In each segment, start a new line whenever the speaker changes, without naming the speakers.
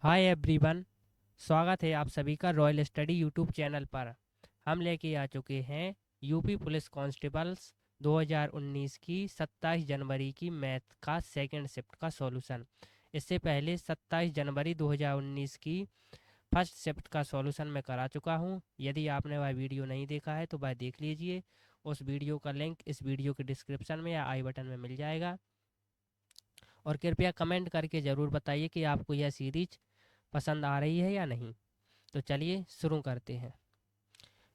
Hi everyone. स्वागत है आप सभी का रॉयल स्टडी यूट्यूब चैनल पर। हम लेके आ चुके हैं यूपी पुलिस कांस्टेबल्स 2019 की 27 जनवरी की मैथ का सेकंड शिफ्ट का सॉल्यूशन। इससे पहले 27 जनवरी 2019 की फर्स्ट शिफ्ट का सॉल्यूशन मैं करा चुका हूं। यदि आपने वह वीडियो नहीं देखा है तो वह देख लीजिए। उस वीडियो का लिंक इस वीडियो के डिस्क्रिप्शन में या आई बटन में मिल जाएगा। और कृपया कमेंट करके ज़रूर बताइए कि आपको यह सीरीज पसंद आ रही है या नहीं। तो चलिए शुरू करते हैं।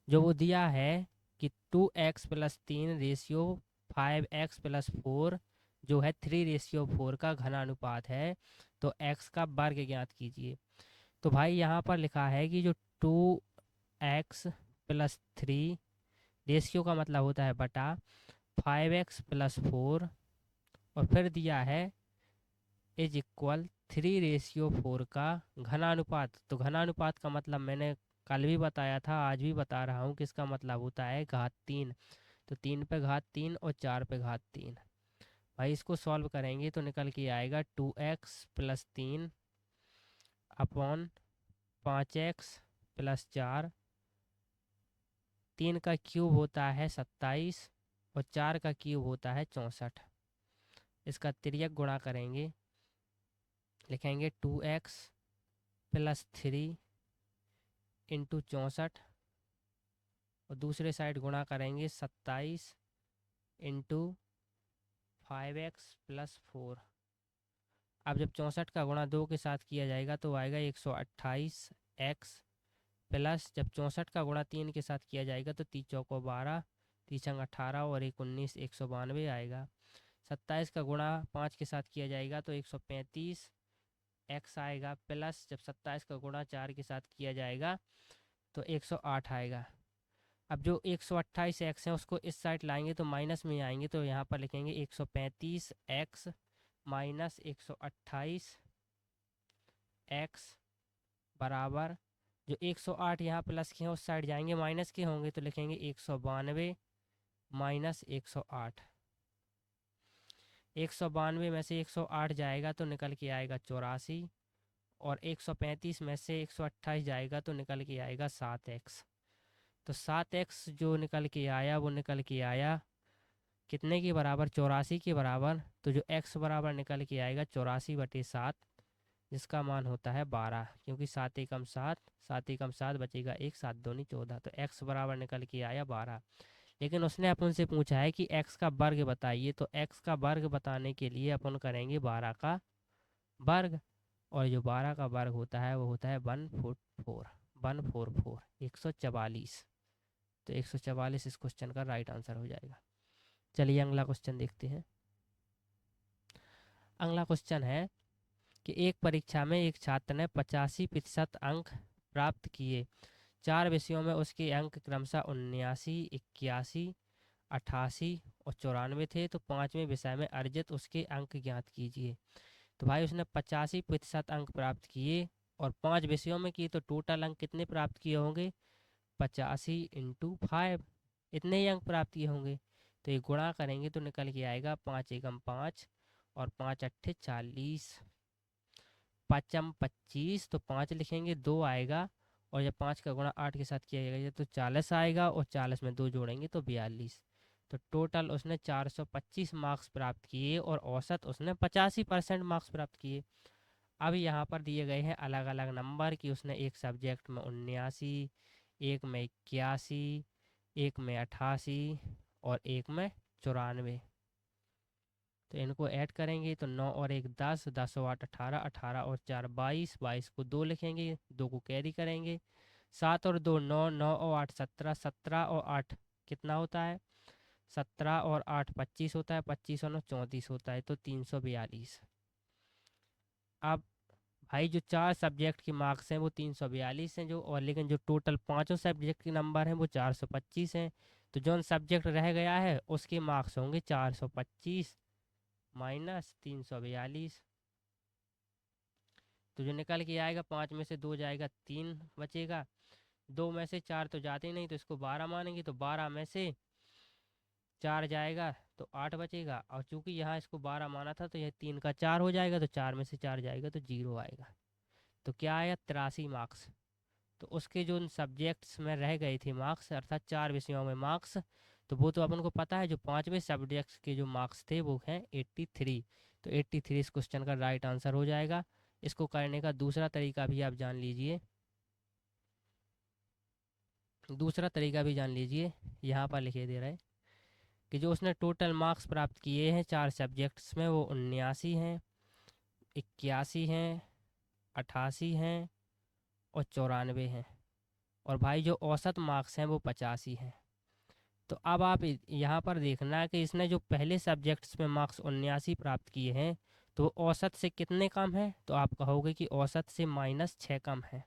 जो वो दिया है कि 2x+3 रेशियो 5x+4 जो है 3:4 का घनानुपात है, तो x का वर्ग ज्ञात कीजिए। तो भाई यहाँ पर लिखा है कि जो 2x+3 रेशियो का मतलब होता है बटा 5x+4 और फिर दिया है इज इक्वल 3:4 का घनानुपात। तो घनानुपात का मतलब मैंने कल भी बताया था, आज भी बता रहा हूँ कि इसका मतलब होता है घात 3। तो 3 पे घात 3 और 4 पे घात 3। भाई इसको सॉल्व करेंगे तो निकल के आएगा 2x+3 अपॉन 5x+4। 3 का क्यूब होता है 27 और 4 का क्यूब होता है 64। इसका तिर्यक गुणा करेंगे, लिखेंगे 2x+3 इंटू 64 और दूसरे साइड गुणा करेंगे 27 इंटू 5x+4। अब जब 64 का गुणा 2 के साथ किया जाएगा तो आएगा 128x प्लस जब 64 का गुणा 3 के साथ किया जाएगा तो 3 चौको 12, 3 18 और 1 19, 192 आएगा। 27 का गुणा 5 के साथ किया जाएगा तो 135 एक्स आएगा प्लस जब 27 का गुणा 4 के साथ किया जाएगा तो 108 आएगा। अब जो 128 एक्स है उसको इस साइड लाएंगे तो माइनस में आएंगे, तो यहाँ पर लिखेंगे 135 एक्स माइनस 128 एक्स बराबर जो 108 यहाँ प्लस के हैं उस साइड जाएंगे माइनस के होंगे तो लिखेंगे 192 माइनस 108। 192 में से 108 जाएगा तो निकल के आएगा 84 और 135 में से 128 जाएगा तो निकल के आएगा 7x। तो 7x जो निकल के आया वो निकल के आया कितने के बराबर, 84 के बराबर। तो जो x बराबर निकल के आएगा 84/7, जिसका मान होता है 12, क्योंकि 7 एकम 7, 7 एकम 7 बचेगा 1, 7 दूनी 14। तो x बराबर निकल के आया 12। लेकिन उसने अपन से पूछा है कि x का वर्ग बताइए, तो x का वर्ग बताने के लिए अपन करेंगे 12 का वर्ग, और जो 12 का वर्ग होता है वो होता है 144, 144 144। तो 144 इस क्वेश्चन का राइट आंसर हो जाएगा। चलिए अगला क्वेश्चन देखते हैं। अगला क्वेश्चन है कि एक परीक्षा में एक छात्र ने 85% अंक प्राप्त किए। 4 विषयों में उसके अंक क्रमशः 79, 81, 88 और 94 थे। तो 5वें विषय में अर्जित उसके अंक ज्ञात कीजिए। तो भाई उसने 85% अंक प्राप्त किए और 5 विषयों में किए, तो टोटल अंक कितने प्राप्त किए होंगे, 85 × 5, इतने ही अंक प्राप्त किए होंगे। तो ये गुणा करेंगे तो निकल के आएगा 5 एकम 5 और 5 अट्ठे 40, 5 25। तो 5 लिखेंगे 2 आएगा और जब 5 का गुणा 8 के साथ किया जाएगा तो 40 आएगा और 40 में 2 जोड़ेंगे तो 42। तो टोटल उसने 425 मार्क्स प्राप्त किए और औसत उसने 85% मार्क्स प्राप्त किए। अब यहाँ पर दिए गए हैं अलग अलग नंबर कि उसने एक सब्जेक्ट में 79, एक में 81, एक में 88 और एक में 94। तो इनको ऐड करेंगे तो 9 और 1 10, 10 और 8 18, 18 और 4 22, 22 को 2 लिखेंगे, 2 को कैरी करेंगे, 7 और 2 9, 9 और 8 17, 17 और 8 कितना होता है, 17 और 8 25 होता है, 25 और 9 34 होता है, तो 342। अब भाई जो 4 सब्जेक्ट की मार्क्स हैं वो 342 हैं, जो और लेकिन जो टोटल पाँचों सब्जेक्ट के नंबर हैं वो 425 हैं। तो जो सब्जेक्ट रह गया है उसके मार्क्स होंगे 425 माइनस 342। तो जो निकल के आएगा 5 में से 2 जाएगा 3 बचेगा, 2 में से 4 तो जाते ही नहीं तो इसको 12 मानेंगे, तो 12 में से 4 जाएगा तो 8 बचेगा, और चूंकि यहाँ इसको 12 माना था तो यह 3 का 4 हो जाएगा, तो 4 में से 4 जाएगा तो 0 आएगा। तो क्या आया 83 मार्क्स। तो उसके जो उन सब्जेक्ट्स में रह गए थे मार्क्स, अर्थात 4 विषयों में मार्क्स, तो वो तो अपन को पता है, जो 5वें सब्जेक्ट्स के जो मार्क्स थे वो हैं 83। तो 83 इस क्वेश्चन का राइट आंसर हो जाएगा। इसको करने का दूसरा तरीका भी आप जान लीजिए, दूसरा तरीका भी जान लीजिए। यहाँ पर लिखे दे रहे हैं कि जो उसने टोटल मार्क्स प्राप्त किए हैं 4 सब्जेक्ट्स में, वो 79 हैं, 81 हैं, 88 हैं और 94 हैं। और भाई जो औसत मार्क्स हैं वो 85 हैं। तो अब आप यहाँ पर देखना कि इसने जो पहले सब्जेक्ट्स में मार्क्स 79 प्राप्त किए हैं, तो वो औसत से कितने कम हैं, तो आप कहोगे कि औसत से -6 कम है।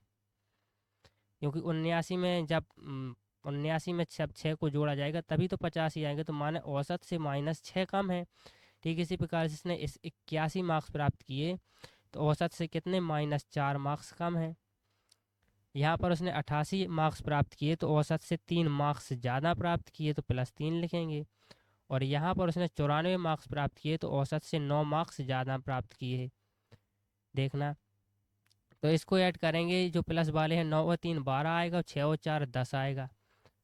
क्योंकि 79 में जब 79 में जब 6 को जोड़ा जाएगा तभी तो 85 आएंगे, तो माने औसत से -6 कम है। ठीक इसी प्रकार से इसने इस 81 मार्क्स प्राप्त किए, तो औसत से कितने -4 मार्क्स कम है। यहाँ पर उसने 88 मार्क्स प्राप्त किए, तो औसत से 3 मार्क्स ज़्यादा प्राप्त किए, तो +3 लिखेंगे। और यहाँ पर उसने 94 मार्क्स प्राप्त किए, तो औसत से 9 मार्क्स ज़्यादा प्राप्त किए। देखना, तो इसको ऐड करेंगे, जो प्लस वाले हैं 9 और 3 12 आएगा, और 6 और 4 10 आएगा,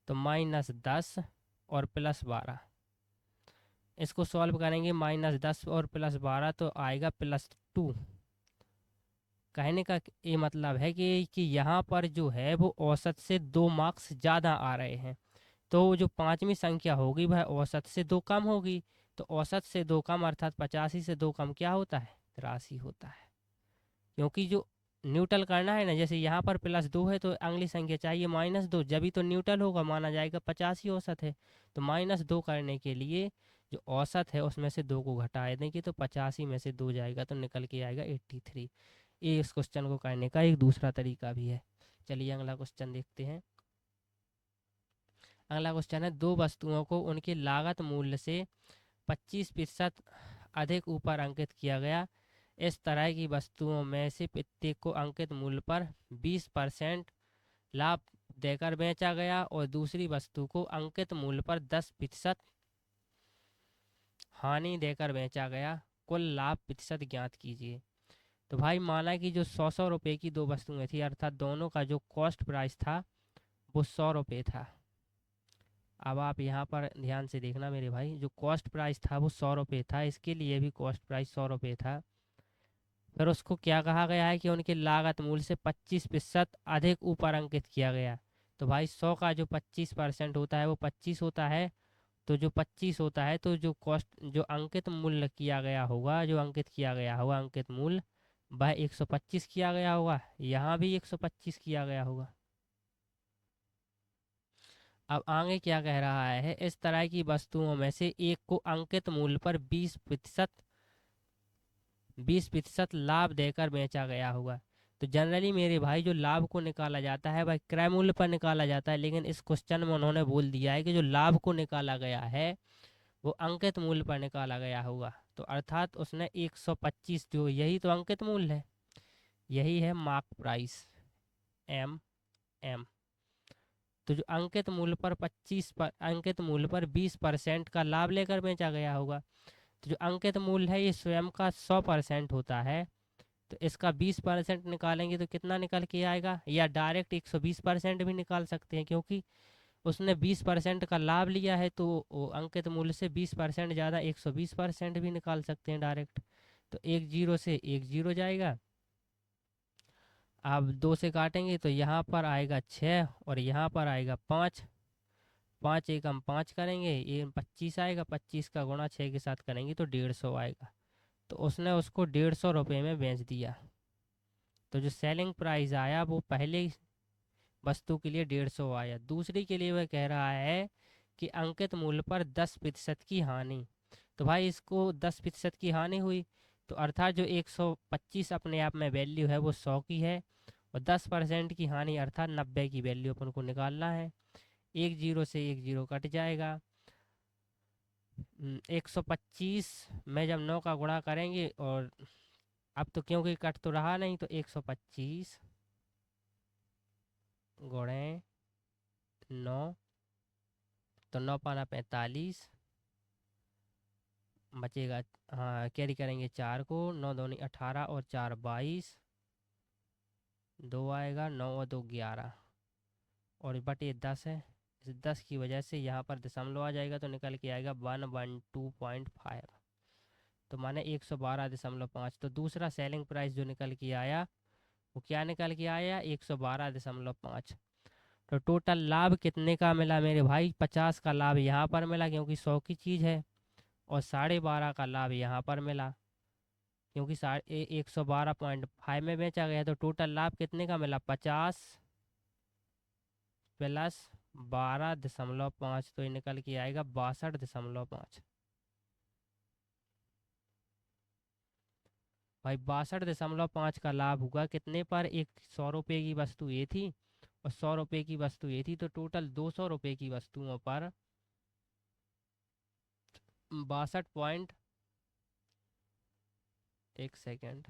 तो -10 और +12। इसको सॉल्व करेंगे, -10 और +12 तो आएगा +2। कहने का ये मतलब है कि यहाँ पर जो है वो औसत से 2 मार्क्स ज़्यादा आ रहे हैं। तो जो 5वीं संख्या होगी वह औसत से 2 कम होगी। तो औसत से 2 कम अर्थात 85 से 2 कम क्या होता है, 83 होता है। क्योंकि जो न्यूट्रल करना है ना, जैसे यहाँ पर +2 है तो अगली संख्या चाहिए -2, जब ही तो न्यूट्रल होगा, माना जाएगा 85 औसत है। तो -2 करने के लिए जो औसत है उसमें से 2 को घटा देंगे, तो 85 में से 2 जाएगा तो निकल के आएगा 83। ये इस क्वेश्चन को करने का एक दूसरा तरीका भी है। चलिए अगला क्वेश्चन देखते हैं। अगला क्वेश्चन है, 2 वस्तुओं को उनके लागत मूल्य से 25% अधिक ऊपर अंकित किया गया। इस तरह की वस्तुओं में से प्रत्येक को अंकित मूल्य पर 20% लाभ देकर बेचा गया और दूसरी वस्तु को अंकित मूल्य पर 10% हानि देकर बेचा गया। कुल लाभ प्रतिशत ज्ञात कीजिए। तो भाई माना कि जो 100 रुपये की 2 वस्तुएं थी, अर्थात दोनों का जो कॉस्ट प्राइस था वो 100 रुपये था। अब आप यहाँ पर ध्यान से देखना मेरे भाई, जो कॉस्ट प्राइस था वो 100 रुपये था, इसके लिए भी कॉस्ट प्राइस 100 रुपये था। फिर उसको क्या कहा गया है कि उनके लागत मूल्य से 25% अधिक ऊपर अंकित किया गया। तो भाई 100 का जो 25% होता है वो 25 होता है। तो जो 25 होता है, तो जो कॉस्ट जो अंकित मूल्य किया गया होगा, जो अंकित किया गया होगा अंकित मूल्य, वह 125 किया गया होगा। यहाँ भी 125 किया गया होगा। अब आगे क्या कह रहा है, इस तरह की वस्तुओं में से एक को अंकित मूल्य पर 20% लाभ देकर बेचा गया होगा। तो जनरली मेरे भाई जो लाभ को निकाला जाता है वह क्रय मूल्य पर निकाला जाता है, लेकिन इस क्वेश्चन में उन्होंने बोल दिया है कि जो लाभ को निकाला गया है वो अंकित मूल्य पर निकाला गया होगा। तो अर्थात उसने 125, जो यही तो अंकित मूल्य है, यही है मार्क प्राइस MM। तो जो अंकित मूल्य पर 20% का लाभ लेकर बेचा गया होगा। तो जो अंकित मूल्य है ये स्वयं का 100% होता है, तो इसका 20% निकालेंगे तो कितना निकल के आएगा, या डायरेक्ट 120% भी निकाल सकते हैं, क्योंकि उसने 20% का लाभ लिया है, तो वो अंकित मूल्य से 20% ज़्यादा 120% भी निकाल सकते हैं डायरेक्ट। तो 1 0 से 1 0 जाएगा। अब 2 से काटेंगे तो यहाँ पर आएगा 6 और यहाँ पर आएगा 5। 5 एकम 5 करेंगे, ये 25 आएगा, 25 का गुणा 6 के साथ करेंगे तो 150 आएगा। तो उसने उसको 150 रुपये में बेच दिया। तो जो सेलिंग प्राइस आया वो पहले वस्तु के लिए 150 आया, दूसरी के लिए वह कह रहा है कि अंकित मूल्य पर 10% की हानि। तो भाई इसको 10% की हानि हुई, तो अर्थात जो 125 अपने आप में वैल्यू है वो 100 की है, और 10% की हानि अर्थात 90 की वैल्यू अपन को निकालना है। 1 0 से 1 0 कट जाएगा। 125 में जब 9 का गुणा करेंगे, और अब तो क्योंकि कट तो रहा नहीं, तो 125 गुणे 9, तो 9 पाना 45 बचेगा। हाँ कैरी करेंगे 4 को, 9 दूनी 18 और 4 22, 2 आएगा, 9 और 2 11, और बटे 10 है। इस 10 की वजह से यहाँ पर दशमलव आ जाएगा तो निकल के आएगा 112.5, तो माने 112.5। तो दूसरा सेलिंग प्राइस जो निकल के आया वो क्या निकल के आया, 112.5। तो टोटल लाभ कितने का मिला मेरे भाई, 50 का लाभ यहाँ पर मिला क्योंकि 100 की चीज़ है, और 12.5 का लाभ यहाँ पर मिला क्योंकि 112.5 में बेचा गया। तो टोटल लाभ कितने का मिला, 50 प्लस 12.5, तो ये निकल के आएगा 62.5। भाई 62.5 का लाभ हुआ कितने पर, एक 100 रुपये की वस्तु ये थी और 100 रुपये की वस्तु ये थी, तो टोटल 200 रुपये की वस्तुओं पर 62 पॉइंट, एक सेकेंड,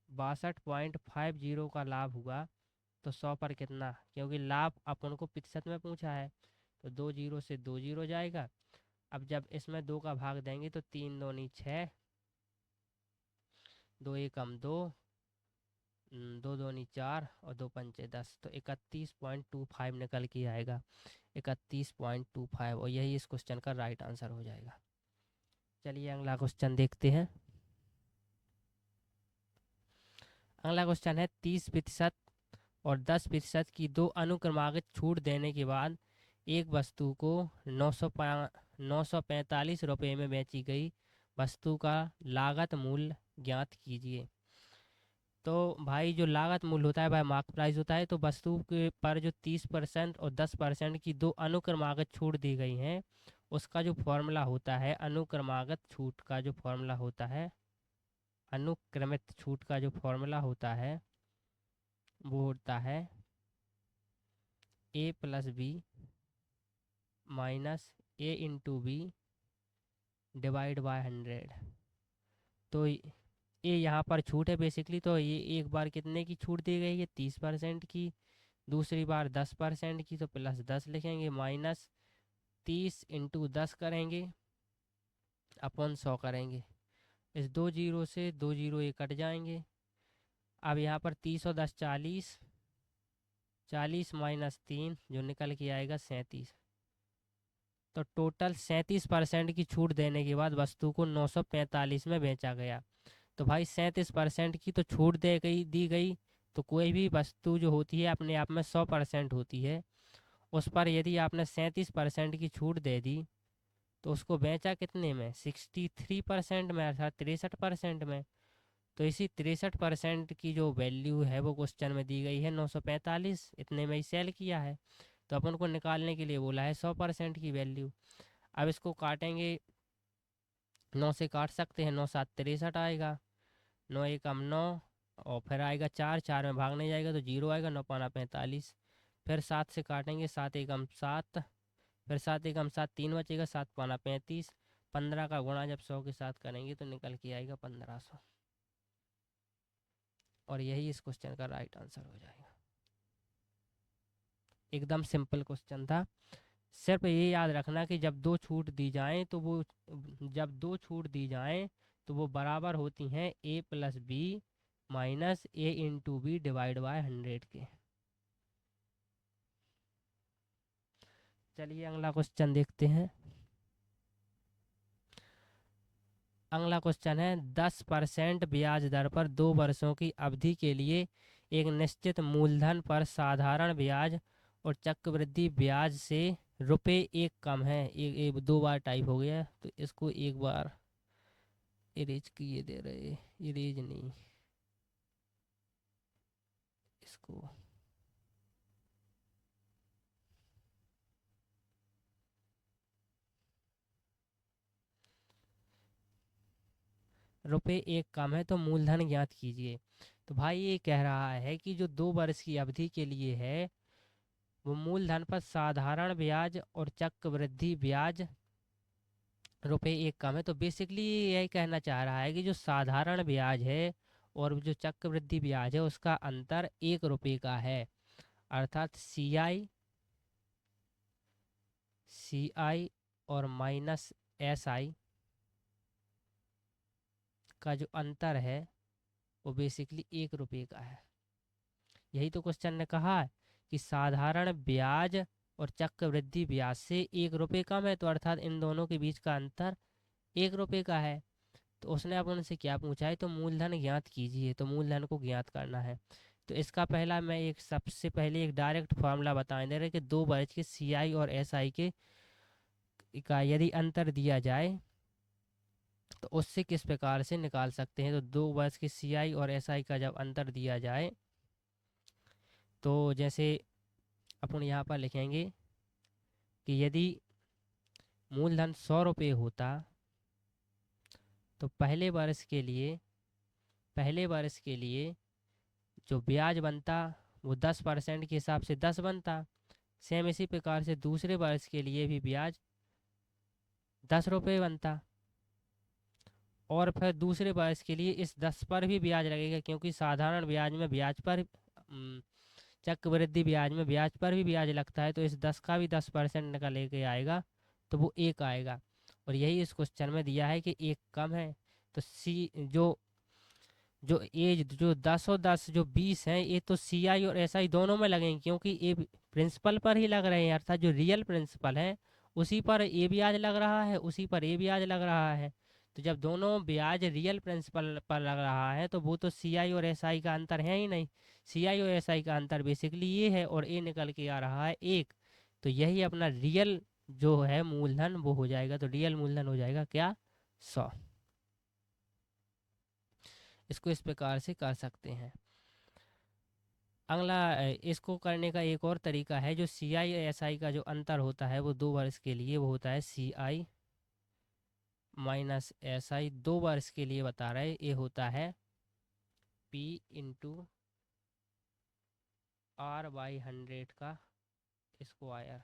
62.50 का लाभ हुआ। तो 100 पर कितना, क्योंकि लाभ अपन को प्रतिशत में पूछा है, तो 2 जीरो से 2 जीरो जाएगा। अब जब इसमें 2 का भाग देंगे तो 3 दूनी 6, 2 एकम 2, 2 दूनी 4 और 2 पंचे 10, तो 31.25 निकल के आएगा, 31.25, और यही इस क्वेश्चन का राइट आंसर हो जाएगा। चलिए अगला क्वेश्चन देखते हैं। अगला क्वेश्चन है 30% और 10% की दो अनुक्रमांकित छूट देने के बाद एक वस्तु को 945 रुपये में बेची गई वस्तु का लागत मूल्य ज्ञात कीजिए। तो भाई जो लागत मूल्य होता है भाई मार्क प्राइस होता है, तो वस्तु के पर जो 30% और 10% की दो अनुक्रमांकित छूट दी गई हैं उसका जो फॉर्मूला होता है, अनुक्रमांकित छूट का जो फॉर्मूला होता है, अनुक्रमित छूट का जो फॉर्मूला होता है वो होता है A+B minus A/B divide by 100। तो ये यहाँ पर छूट है बेसिकली, तो ये एक बार कितने की छूट दी गई है, 30% की, दूसरी बार 10% की, तो +10 लिखेंगे, माइनस 30 × 10 करेंगे, अपॉन 100 करेंगे। इस 2 जीरो से 2 जीरो ये कट जाएंगे। अब यहाँ पर 30 और 10 40, 40 माइनस 3 जो निकल के आएगा 37। तो टोटल 37% की छूट देने के बाद वस्तु को 945 में बेचा गया। तो भाई 37% की तो छूट दी गई, तो कोई भी वस्तु जो होती है अपने आप में 100% होती है, उस पर यदि आपने 37% की छूट दे दी तो उसको बेचा कितने में, 63% में, अर्थात 63% में। तो इसी 63% की जो वैल्यू है वो क्वेश्चन में दी गई है 945, इतने में ही सेल किया है, तो अपन को निकालने के लिए बोला है 100% की वैल्यू। अब इसको काटेंगे, 9 से काट सकते हैं, 9 7 63 आएगा, 9 एकम 9, और फिर आएगा 4, 4 में भागने जाएगा तो 0 आएगा, 9 पाना 45। फिर 7 से काटेंगे, 7 एकम 7, फिर 7 एकम 7 3 बचेगा, 7 पाना 35, 15 का गुणा जब 100 के साथ करेंगे तो निकल के आएगा 1500, और यही इस क्वेश्चन का राइट आंसर हो जाएगा। एकदम सिंपल क्वेश्चन था। सिर्फ ये याद रखना कि जब दो छूट दी जाएं तो वो, जब दो छूट दी जाएं तो वो बराबर होती हैं A+B minus A/B divide by 100 के। चलिए अगला क्वेश्चन देखते हैं। अगला क्वेश्चन है 10% ब्याज दर पर 2 वर्षों की अवधि के लिए एक निश्चित मूलधन पर साधारण ब्याज और चक्रवृद्धि ब्याज से रुपये 1 कम है। एक 2 बार टाइप हो गया तो इसको एक बार इरेज किए दे रहे, इरेज नहीं, इसको रुपये 1 कम है तो मूलधन ज्ञात कीजिए। तो भाई ये कह रहा है कि जो 2 वर्ष की अवधि के लिए है वो मूलधन पर साधारण ब्याज और चक्रवृद्धि ब्याज रुपये 1 कम है। तो बेसिकली यही कहना चाह रहा है कि जो साधारण ब्याज है और जो चक्रवृद्धि ब्याज है उसका अंतर 1 रुपये का है, अर्थात CI और माइनस SI का जो अंतर है वो बेसिकली 1 रुपये का है। यही तो क्वेश्चन ने कहा है कि साधारण ब्याज और चक्रवृद्धि ब्याज से 1 रुपये कम है, तो अर्थात इन दोनों के बीच का अंतर 1 रुपये का है। तो उसने अब उनसे क्या पूछा है, तो मूलधन ज्ञात कीजिए, तो मूलधन को ज्ञात करना है। तो इसका पहला मैं एक सबसे पहले एक डायरेक्ट फार्मूला बताएं दे रहे कि 2 वर्ष के CI और SI के का यदि अंतर दिया जाए तो उससे किस प्रकार से निकाल सकते हैं। तो 2 वर्ष के CI और SI का जब अंतर दिया जाए तो जैसे अपन यहाँ पर लिखेंगे कि यदि मूलधन 100 रुपये होता तो पहले वर्ष के लिए जो ब्याज बनता वो 10% के हिसाब से 10 बनता। सेम इसी प्रकार से दूसरे वर्ष के लिए भी ब्याज 10 रुपये बनता, और फिर दूसरे वर्ष के लिए इस 10 पर भी ब्याज लगेगा, क्योंकि साधारण ब्याज में ब्याज पर चक्रवृद्धि ब्याज में ब्याज पर भी ब्याज लगता है। तो इस 10 का भी 10% निकल लेके आएगा तो वो 1 आएगा। और यही इस क्वेश्चन में दिया है कि 1 कम है। तो सी जो जो एज जो 10 और 10 जो 20 हैं, ये तो CI और SI दोनों में लगेंगे, क्योंकि ये प्रिंसिपल पर ही लग रहे हैं, अर्थात जो रियल प्रिंसिपल है उसी पर ये ब्याज लग रहा है, उसी पर ये ब्याज लग रहा है। तो जब दोनों ब्याज रियल प्रिंसिपल पर लग रहा है तो वो तो CI और SI का अंतर है ही नहीं। CI और SI का अंतर बेसिकली ये है, और ये निकल के आ रहा है 1। तो यही अपना रियल जो है मूलधन वो हो जाएगा। तो रियल मूलधन हो जाएगा क्या, 100। इसको इस प्रकार से कर सकते हैं। अगला इसको करने का एक और तरीका है, जो CI और SI का जो अंतर होता है वो 2 वर्ष के लिए वो होता है CI माइनस SI। 2 वर्ष के लिए बता रहे, ये होता है P इंटू R/100 का स्क्वायर।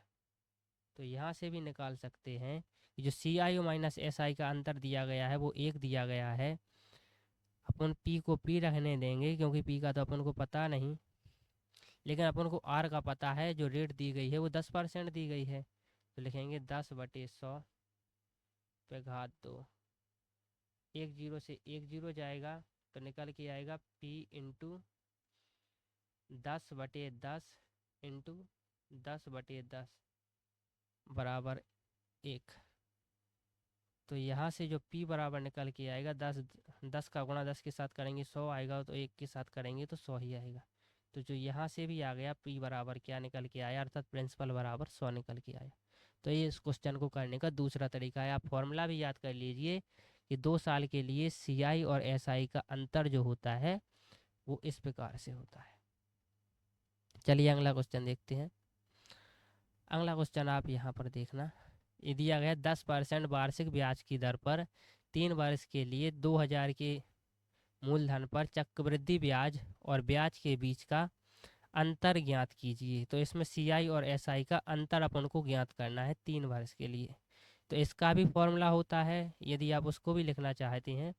तो यहाँ से भी निकाल सकते हैं कि जो CI माइनस SI का अंतर दिया गया है वो 1 दिया गया है। अपन P को P रखने देंगे, क्योंकि P का तो अपन को पता नहीं, लेकिन अपन को R का पता है। जो रेट दी गई है वो 10% दी गई है, तो लिखेंगे 10/100 पे घात 2। 1 0 से 1 0 जाएगा तो निकल के आएगा P इंटू 10/10 इंटू 10/10 बराबर 1। तो यहाँ से जो P बराबर निकल के आएगा 10 का गुणा 10 के साथ करेंगे 100 आएगा, तो 1 के साथ करेंगे तो 100 ही आएगा। तो जो यहाँ से भी आ गया P बराबर क्या निकल के आया, अर्थात प्रिंसिपल बराबर 100 निकल के आया। तो ये इस क्वेश्चन को करने का दूसरा तरीका है। आप फॉर्मूला भी याद कर लीजिए कि 2 साल के लिए CI और SI का अंतर जो होता है वो इस प्रकार से होता है। चलिए अगला क्वेश्चन देखते हैं। अगला क्वेश्चन आप यहाँ पर देखना, ये दिया गया 10% वार्षिक ब्याज की दर पर 3 वर्ष के लिए 2000 के मूलधन पर चक्रवृद्धि ब्याज और ब्याज के बीच का अंतर ज्ञात कीजिए। तो इसमें CI और SI का अंतर अपन को ज्ञात करना है 3 वर्ष के लिए। तो इसका भी फॉर्मूला होता है, यदि आप उसको भी लिखना चाहते हैं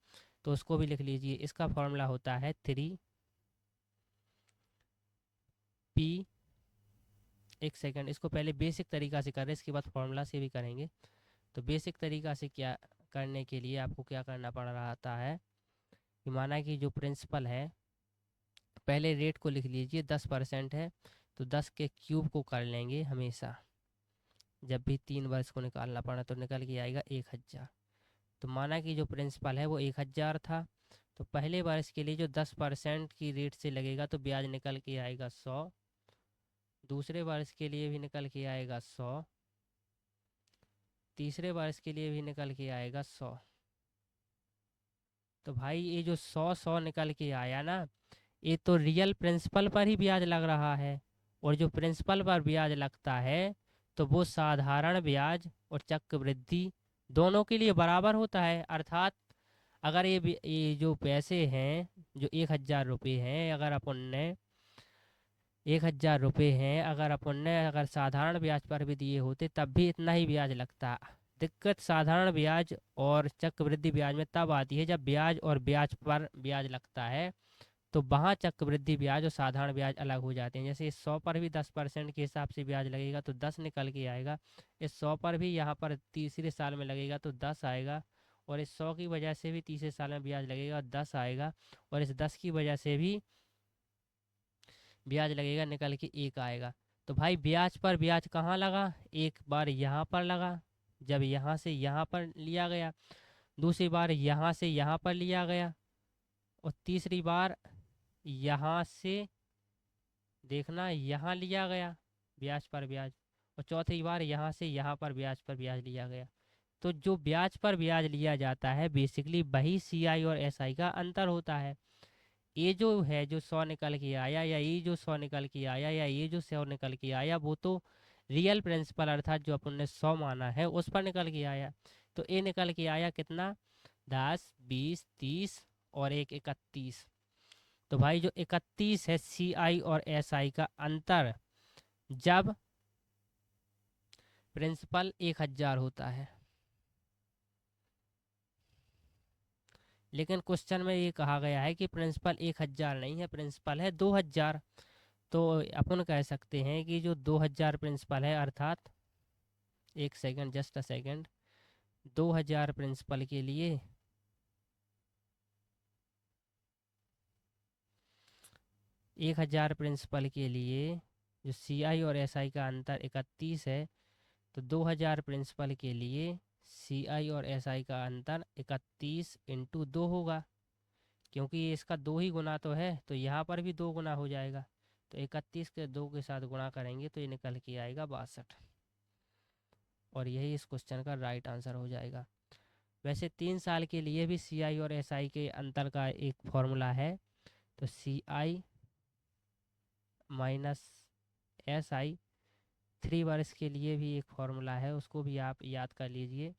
तो उसको भी लिख लीजिए। इसका फॉर्मूला होता है 3P। एक सेकंड, इसको पहले बेसिक तरीका से करें, इसके बाद फॉर्मूला से भी करेंगे। तो बेसिक तरीका से क्या करने के लिए आपको क्या करना पड़ रहा है कि माना कि जो प्रिंसिपल है, पहले रेट को लिख लीजिए 10% है, तो 10 के क्यूब को कर लेंगे हमेशा। जब भी 3 वर्ष को निकालना पड़ा तो निकल के आएगा 1000। तो माना कि जो प्रिंसिपल है वो 1000 था, तो पहले वर्ष के लिए जो 10% की रेट से लगेगा तो ब्याज निकल के आएगा 100। दूसरे वर्ष के लिए भी निकल के आएगा 100। तीसरे वर्ष के लिए भी निकल के आएगा 100। तो भाई ये जो 100 निकल के आया ना, ये तो रियल प्रिंसिपल पर ही ब्याज लग रहा है, और जो प्रिंसिपल पर ब्याज लगता है तो वो साधारण ब्याज और चक्रवृद्धि दोनों के लिए बराबर होता है। अर्थात अगर ये जो पैसे हैं जो 1000 रुपये हैं, अगर अपन ने 1000 रुपये हैं, अगर अपन ने अगर साधारण ब्याज पर भी दिए होते तब भी इतना ही ब्याज लगता। दिक्कत साधारण ब्याज और चक्रवृद्धि ब्याज में तब आती है जब ब्याज और ब्याज पर ब्याज लगता है, तो वहाँ चक्रवृद्धि ब्याज और साधारण ब्याज अलग हो जाते हैं। जैसे इस 100 पर भी 10% के हिसाब से ब्याज लगेगा तो 10 निकल के आएगा। इस 100 पर भी यहाँ पर तीसरे साल में लगेगा तो 10 आएगा, और इस 100 की वजह से भी तीसरे साल में ब्याज लगेगा, 10 आएगा, और इस 10 की वजह से भी ब्याज लगेगा, निकल के 1 आएगा। तो भाई ब्याज पर ब्याज कहाँ लगा, एक बार यहाँ पर लगा जब यहाँ से यहाँ पर लिया गया, दूसरी बार यहाँ से यहाँ पर लिया गया, और तीसरी बार यहाँ से देखना यहाँ लिया गया ब्याज पर ब्याज, और चौथी बार यहाँ से यहाँ पर ब्याज लिया गया। तो जो ब्याज पर ब्याज लिया जाता है बेसिकली वही सीआई और एसआई का अंतर होता है। ये जो है जो 100 निकल के आया, या ये जो 100 निकल के आया, या ये जो 100 निकल के आया, वो तो रियल प्रिंसिपल अर्थात जो अपन ने 100 माना है उस पर निकल के आया। तो ये निकल के आया कितना, 10, 20, 30 और एक 31। तो भाई जो 31 है सीआई और एसआई का अंतर जब प्रिंसिपल 1000 होता है। लेकिन क्वेश्चन में ये कहा गया है कि प्रिंसिपल 1000 नहीं है, प्रिंसिपल है 2000। तो अपन कह सकते हैं कि जो 2000 प्रिंसिपल है, अर्थात एक second, just a second, 2000 principal के लिए 1000 प्रिंसिपल के लिए जो सीआई और एसआई का अंतर 31 है, तो 2000 प्रिंसिपल के लिए सीआई और एसआई का अंतर 31 इंटू 2 होगा, क्योंकि ये इसका 2 ही गुना तो है, तो यहाँ पर भी 2 गुना हो जाएगा। तो 31 के 2 के साथ गुणा करेंगे तो ये निकल के आएगा 62, और यही इस क्वेश्चन का राइट आंसर हो जाएगा। वैसे 3 साल के लिए भी सीआई और एसआई के अंतर का एक फॉर्मूला है, तो सीआई माइनस एसआई 3 वर्ष के लिए भी एक फॉर्मूला है, उसको भी आप याद कर लीजिए।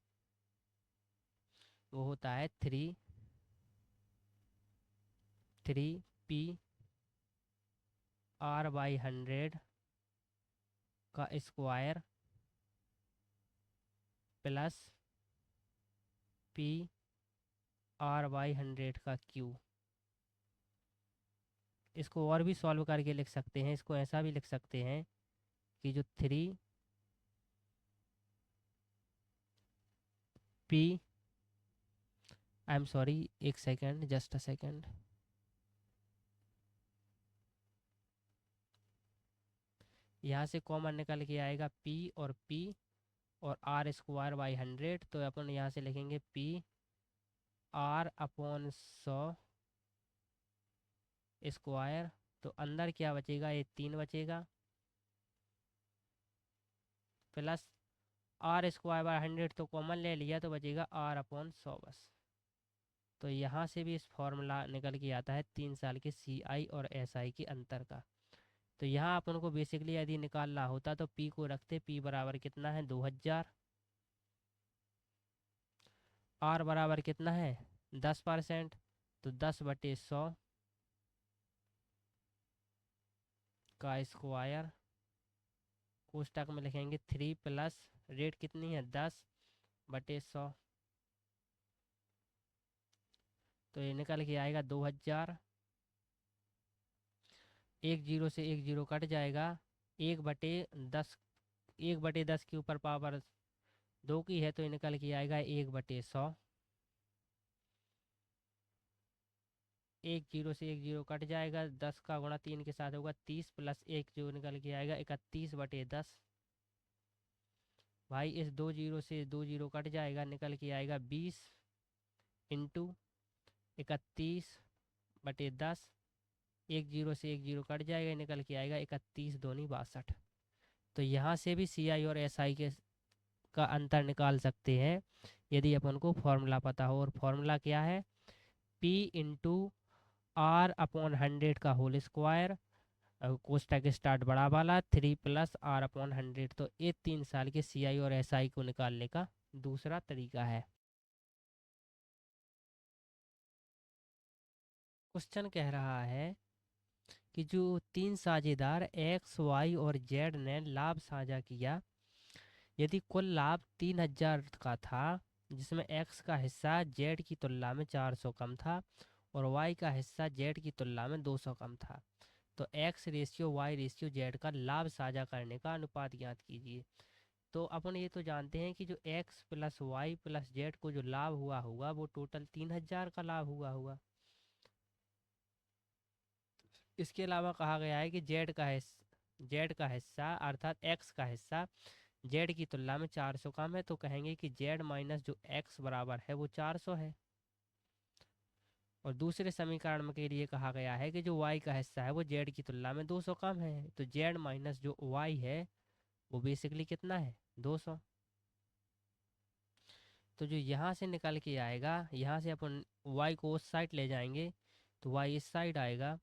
वो होता है 3p r/100 का स्क्वायर प्लस p r/100 का क्यूब। इसको और भी सॉल्व करके लिख सकते हैं, इसको ऐसा भी लिख सकते हैं कि जो 3p, आई एम सॉरी, एक सेकेंड, जस्ट अ सेकेंड, यहाँ से कॉमन निकल के आएगा p और p और r²/100, तो अपन यहाँ से लिखेंगे p r/100 स्क्वायर, तो अंदर क्या बचेगा, ये 3 बचेगा, प्लस r²/100 तो कॉमन ले लिया तो बचेगा r/100 बस। तो यहाँ से भी इस फॉर्मूला निकल के आता है 3 साल के सीआई और एसआई के अंतर का। तो यहाँ अपन को बेसिकली यदि निकालना होता तो p को रखते, p बराबर कितना है 2000, r बराबर कितना है 10%, तो 10/100 का स्क्वायर, कोष्टक में लिखेंगे 3 प्लस रेट कितनी है 10/100, तो ये निकल के आएगा 2000। एक जीरो से एक जीरो कट जाएगा, 1/10, 1/10 के ऊपर पावर 2 की है, तो ये निकल के आएगा 1/100। एक जीरो से एक जीरो कट जाएगा, 10 का गुणा 3 के साथ होगा 30, प्लस 1 जो निकल के आएगा 31/10। भाई इस 2 जीरो से 2 जीरो कट जाएगा, निकल के आएगा 20 इंटू 31/10। एक जीरो से एक जीरो कट जाएगा, निकल के आएगा 31 दूनी 62। तो यहाँ से भी सीआई और एसआई के का अंतर निकाल सकते हैं यदि अपन को फॉर्मूला पता हो, और फॉर्मूला क्या है, p इंटू r/100 का होल स्क्वायर, कोष्टक स्टार्ट बड़ा वाला 3 प्लस r/100। तो ये 3 साल के सीआई और एसआई को निकालने का दूसरा तरीका है। क्वेश्चन कह रहा है कि जो 3 साझेदार एक्स, वाई और जेड ने लाभ साझा किया, यदि कुल लाभ 3000 का था, जिसमें एक्स का हिस्सा जेड की तुलना में 400 कम था और वाई का हिस्सा जेड की तुलना में 200 कम था, तो x ratio y ratio z का लाभ साझा करने का अनुपात ज्ञात कीजिए। तो अपन ये तो जानते हैं कि जो x plus y plus z को जो लाभ हुआ होगा वो टोटल 3000 का लाभ हुआ होगा। इसके अलावा कहा गया है कि जेड का हिस्सा अर्थात x का हिस्सा जेड की तुलना में 400 कम है, तो कहेंगे कि जेड माइनस जो x बराबर है वो 400 है। और दूसरे समीकरण में के लिए कहा गया है कि जो y का हिस्सा है वो जेड की तुलना में 200 कम है, तो जेड माइनस जो y है वो बेसिकली कितना है 200। तो जो यहाँ से निकल के आएगा, यहाँ से अपन y को उस साइड ले जाएंगे तो y इस साइड आएगा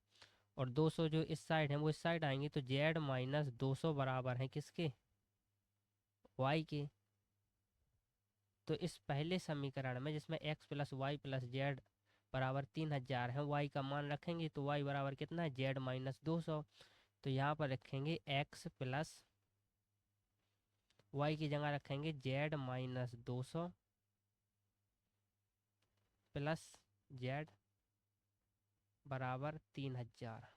और 200 जो इस साइड है वो इस साइड आएंगे, तो जेड माइनस 200 बराबर है किसके y के। तो इस पहले समीकरण में जिसमें x plus y plus z बराबर 3000 है, y का मान रखेंगे तो y बराबर कितना है जेड माइनस 200। तो यहाँ पर रखेंगे x प्लस वाई की जगह रखेंगे जेड माइनस 200 प्लस जेड बराबर 3000।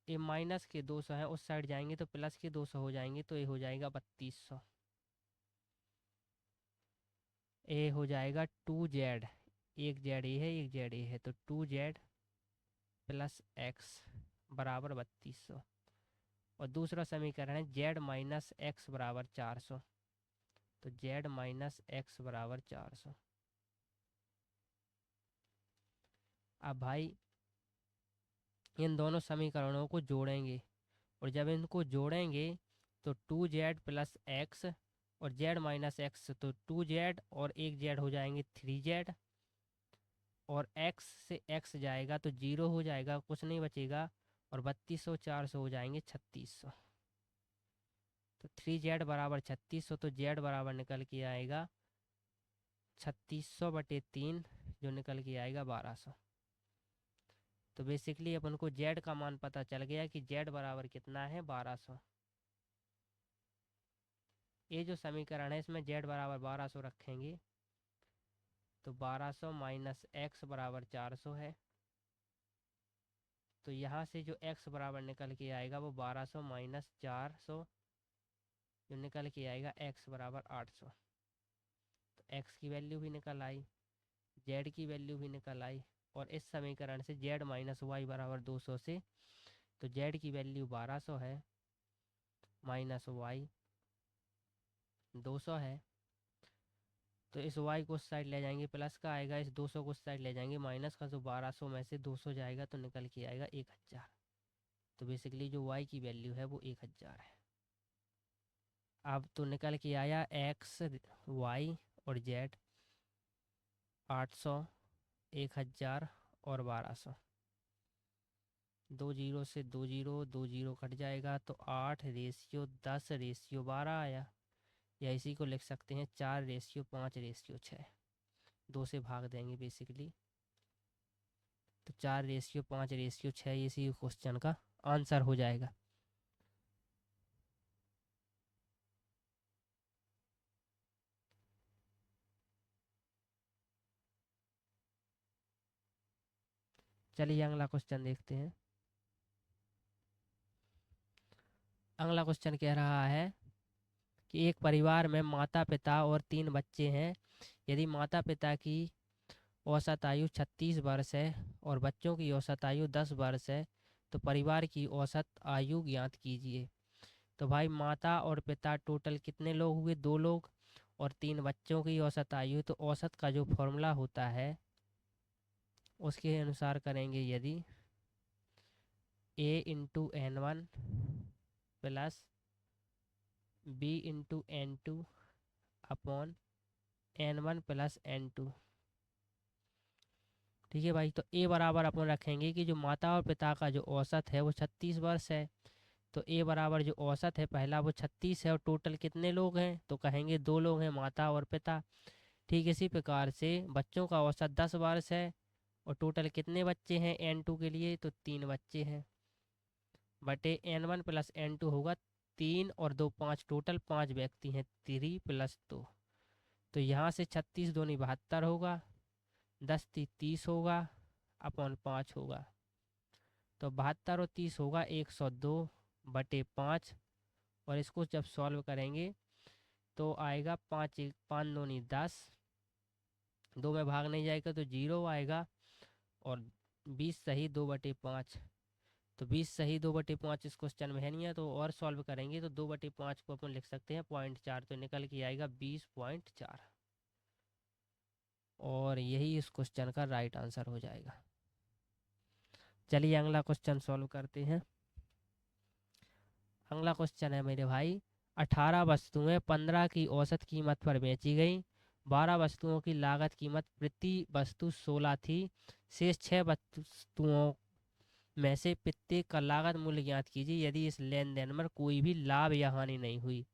ये माइनस के 200 है, उस साइड जाएंगे तो प्लस के 200 हो जाएंगे, तो ये हो जाएगा 3200। ये हो जाएगा 2z, एक जेड ये है एक जेड ये है, तो 2z प्लस एक्स बराबर 3200। और दूसरा समीकरण है जेड माइनस एक्स बराबर 400, तो जेड माइनस एक्स बराबर 400। अब भाई इन दोनों समीकरणों को जोड़ेंगे, और जब इनको जोड़ेंगे तो 2z प्लस एक्स और z माइनस एक्स, तो 2z और एक z हो जाएंगे 3z, और x से x जाएगा तो 0 हो जाएगा, कुछ नहीं बचेगा, और 3200 400 हो जाएंगे 3600। तो 3z बराबर 3600, तो z बराबर निकल के आएगा 3600/3, जो निकल के आएगा 1200। तो बेसिकली अपन को z का मान पता चल गया कि z बराबर कितना है 1200। ये जो समीकरण है इसमें z बराबर 1200 रखेंगे तो 1200 माइनस एक्स बराबर 400 है। तो यहाँ से जो x बराबर निकल के आएगा वो 1200 माइनस 400, जो निकल के आएगा x बराबर 800। तो x की वैल्यू भी निकल आई, z की वैल्यू भी निकल आई, और इस समीकरण से z माइनस वाई बराबर 200 से, तो z की वैल्यू 1200 है माइनस वाई 200 है। तो इस y को उस साइड ले जाएंगे प्लस का आएगा, इस 200 को उस साइड ले जाएंगे माइनस का, तो 1200 में से 200 जाएगा तो निकल के आएगा 1000। तो बेसिकली जो y की वैल्यू है वो 1000 है। अब तो निकल के आया x y और z 800 1000 और 1200। 2 जीरो से 2 जीरो 2 जीरो कट जाएगा तो 8:10:12 आया, या इसी को लिख सकते हैं 4:5:6। 2 से भाग देंगे बेसिकली, तो 4:5:6 इसी क्वेश्चन का आंसर हो जाएगा। चलिए अगला क्वेश्चन देखते हैं। अगला क्वेश्चन कह रहा है कि एक परिवार में माता पिता और 3 बच्चे हैं। यदि माता पिता की औसत आयु 36 वर्ष है और बच्चों की औसत आयु 10 वर्ष है, तो परिवार की औसत आयु ज्ञात कीजिए। तो भाई माता और पिता टोटल कितने लोग हुए 2 लोग, और 3 बच्चों की औसत आयु, तो औसत का जो फॉर्मूला होता है उसके अनुसार करेंगे। यदि a×n1 plus b×n2 upon n1 plus n2। ठीक है भाई, तो a बराबर अपन रखेंगे कि जो माता और पिता का जो औसत है वो 36 वर्ष है, तो a बराबर जो औसत है पहला वो 36 है, और टोटल कितने लोग हैं तो कहेंगे 2 लोग हैं माता और पिता। ठीक इसी प्रकार से बच्चों का औसत 10 वर्ष है, और टोटल कितने बच्चे हैं n2 के लिए तो 3 बच्चे हैं, बटे n1 प्लस n2 होगा 3 और 2 5, टोटल 5 व्यक्ति हैं 3 + 2। तो यहाँ से 36 दूनी 72 होगा, 10×3 = 30 होगा, अपॉन 5 होगा, तो 72 और 30 होगा 102/5, और इसको जब सॉल्व करेंगे तो आएगा 5 एक 5 दूनी 10, 2 में भाग नहीं जाएगा तो 0 आएगा, और 20 सही 2/5, तो 20 सही 2/5 इस क्वेश्चन में है नहीं है, तो और सॉल्व करेंगे तो 2/5 को अपन लिख सकते हैं 0.4, तो निकल के आएगा 20.4, और यही इस क्वेश्चन का राइट आंसर हो जाएगा। चलिए अगला क्वेश्चन सॉल्व करते हैं। अगला क्वेश्चन है मेरे भाई, 18 वस्तुएं 15 की औसत कीमत पर बेची गई, 12 वस्तुओं की लागत कीमत प्रति वस्तु 16 थी, शेष 6 वस्तुओं में से प्रत्येक का लागत मूल्य ज्ञात कीजिए यदि इस लेन देन में कोई भी लाभ या हानि नहीं हुई।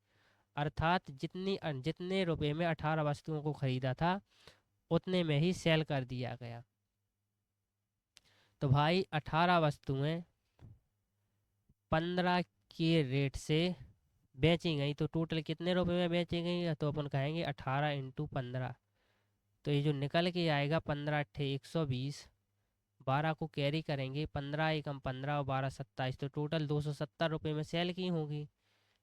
अर्थात जितने रुपए में 18 वस्तुओं को खरीदा था उतने में ही सेल कर दिया गया। तो भाई 18 वस्तुएं 15 के रेट से बेची गई, तो टोटल कितने रुपए में बेची गई, तो अपन कहेंगे 18 इंटू 15, तो ये जो निकल के आएगा 15 अट्ठे 120, 12 को कैरी करेंगे, 15 एकम 15 और 12 27, तो टोटल 270 रुपये में सेल की होगी।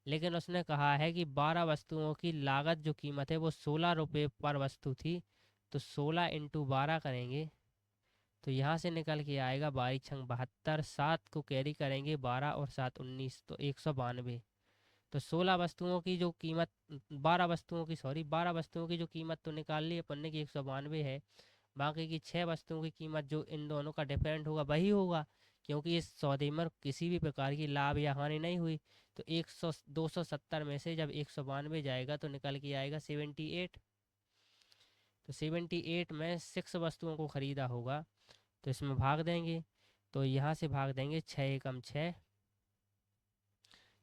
लेकिन उसने कहा है कि 12 वस्तुओं की लागत जो कीमत है वो 16 रुपये पर वस्तु थी, तो 16 इंटू 12 करेंगे तो यहाँ से निकल के आएगा 22 छंग 72, 7 को कैरी करेंगे 12 और 7 19, तो 192। तो 16 वस्तुओं की जो कीमत 12 वस्तुओं की 12 वस्तुओं की जो कीमत तो निकाल ली अपन ने कि 192 है, बाकी की 6 वस्तुओं की कीमत जो इन दोनों का डिफरेंट होगा वही होगा, क्योंकि इस सौदे में किसी भी प्रकार की लाभ या हानि नहीं हुई। तो 270 में से जब 192 जाएगा तो निकल के आएगा 78, तो 78 में 6 वस्तुओं को खरीदा होगा, तो इसमें भाग देंगे, तो यहाँ से भाग देंगे 6 एकम 6,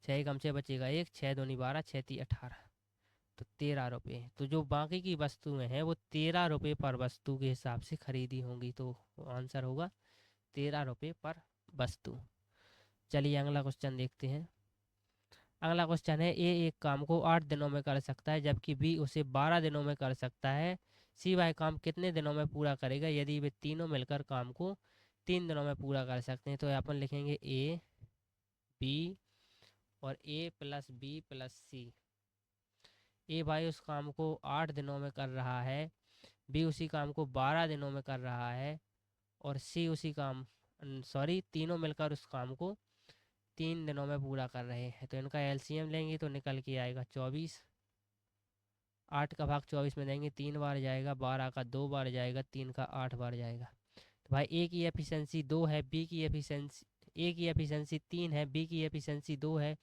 6 एकम 6 बचेगा 1, 6 दूनी 12, 6 ती 18, तो 13 रुपये। तो जो बाकी की वस्तुएं हैं वो 13 रुपये पर वस्तु के हिसाब से खरीदी होंगी, तो आंसर होगा 13 रुपये पर वस्तु। चलिए अगला क्वेश्चन देखते हैं। अगला क्वेश्चन है, ए एक काम को 8 दिनों में कर सकता है जबकि बी उसे 12 दिनों में कर सकता है, सी वह काम कितने दिनों में पूरा करेगा यदि वे तीनों मिलकर काम को 3 दिनों में पूरा कर सकते हैं। तो अपन लिखेंगे ए बी और ए प्लस बी प्लस सी। ए भाई उस काम को 8 दिनों में कर रहा है, बी उसी काम को 12 दिनों में कर रहा है, और सी उसी काम तीनों मिलकर उस काम को 3 दिनों में पूरा कर रहे हैं। तो इनका एलसीएम लेंगे तो निकल के आएगा 24, 8 का भाग 24 में देंगे 3 बार जाएगा, 12 का 2 बार जाएगा, 3 का 8 बार जाएगा। तो भाई ए की एफिशिएंसी 2 है, बी की एफिशिएंसी ए की एफिशिएंसी 3 है, बी की एफिशिएंसी 2 है,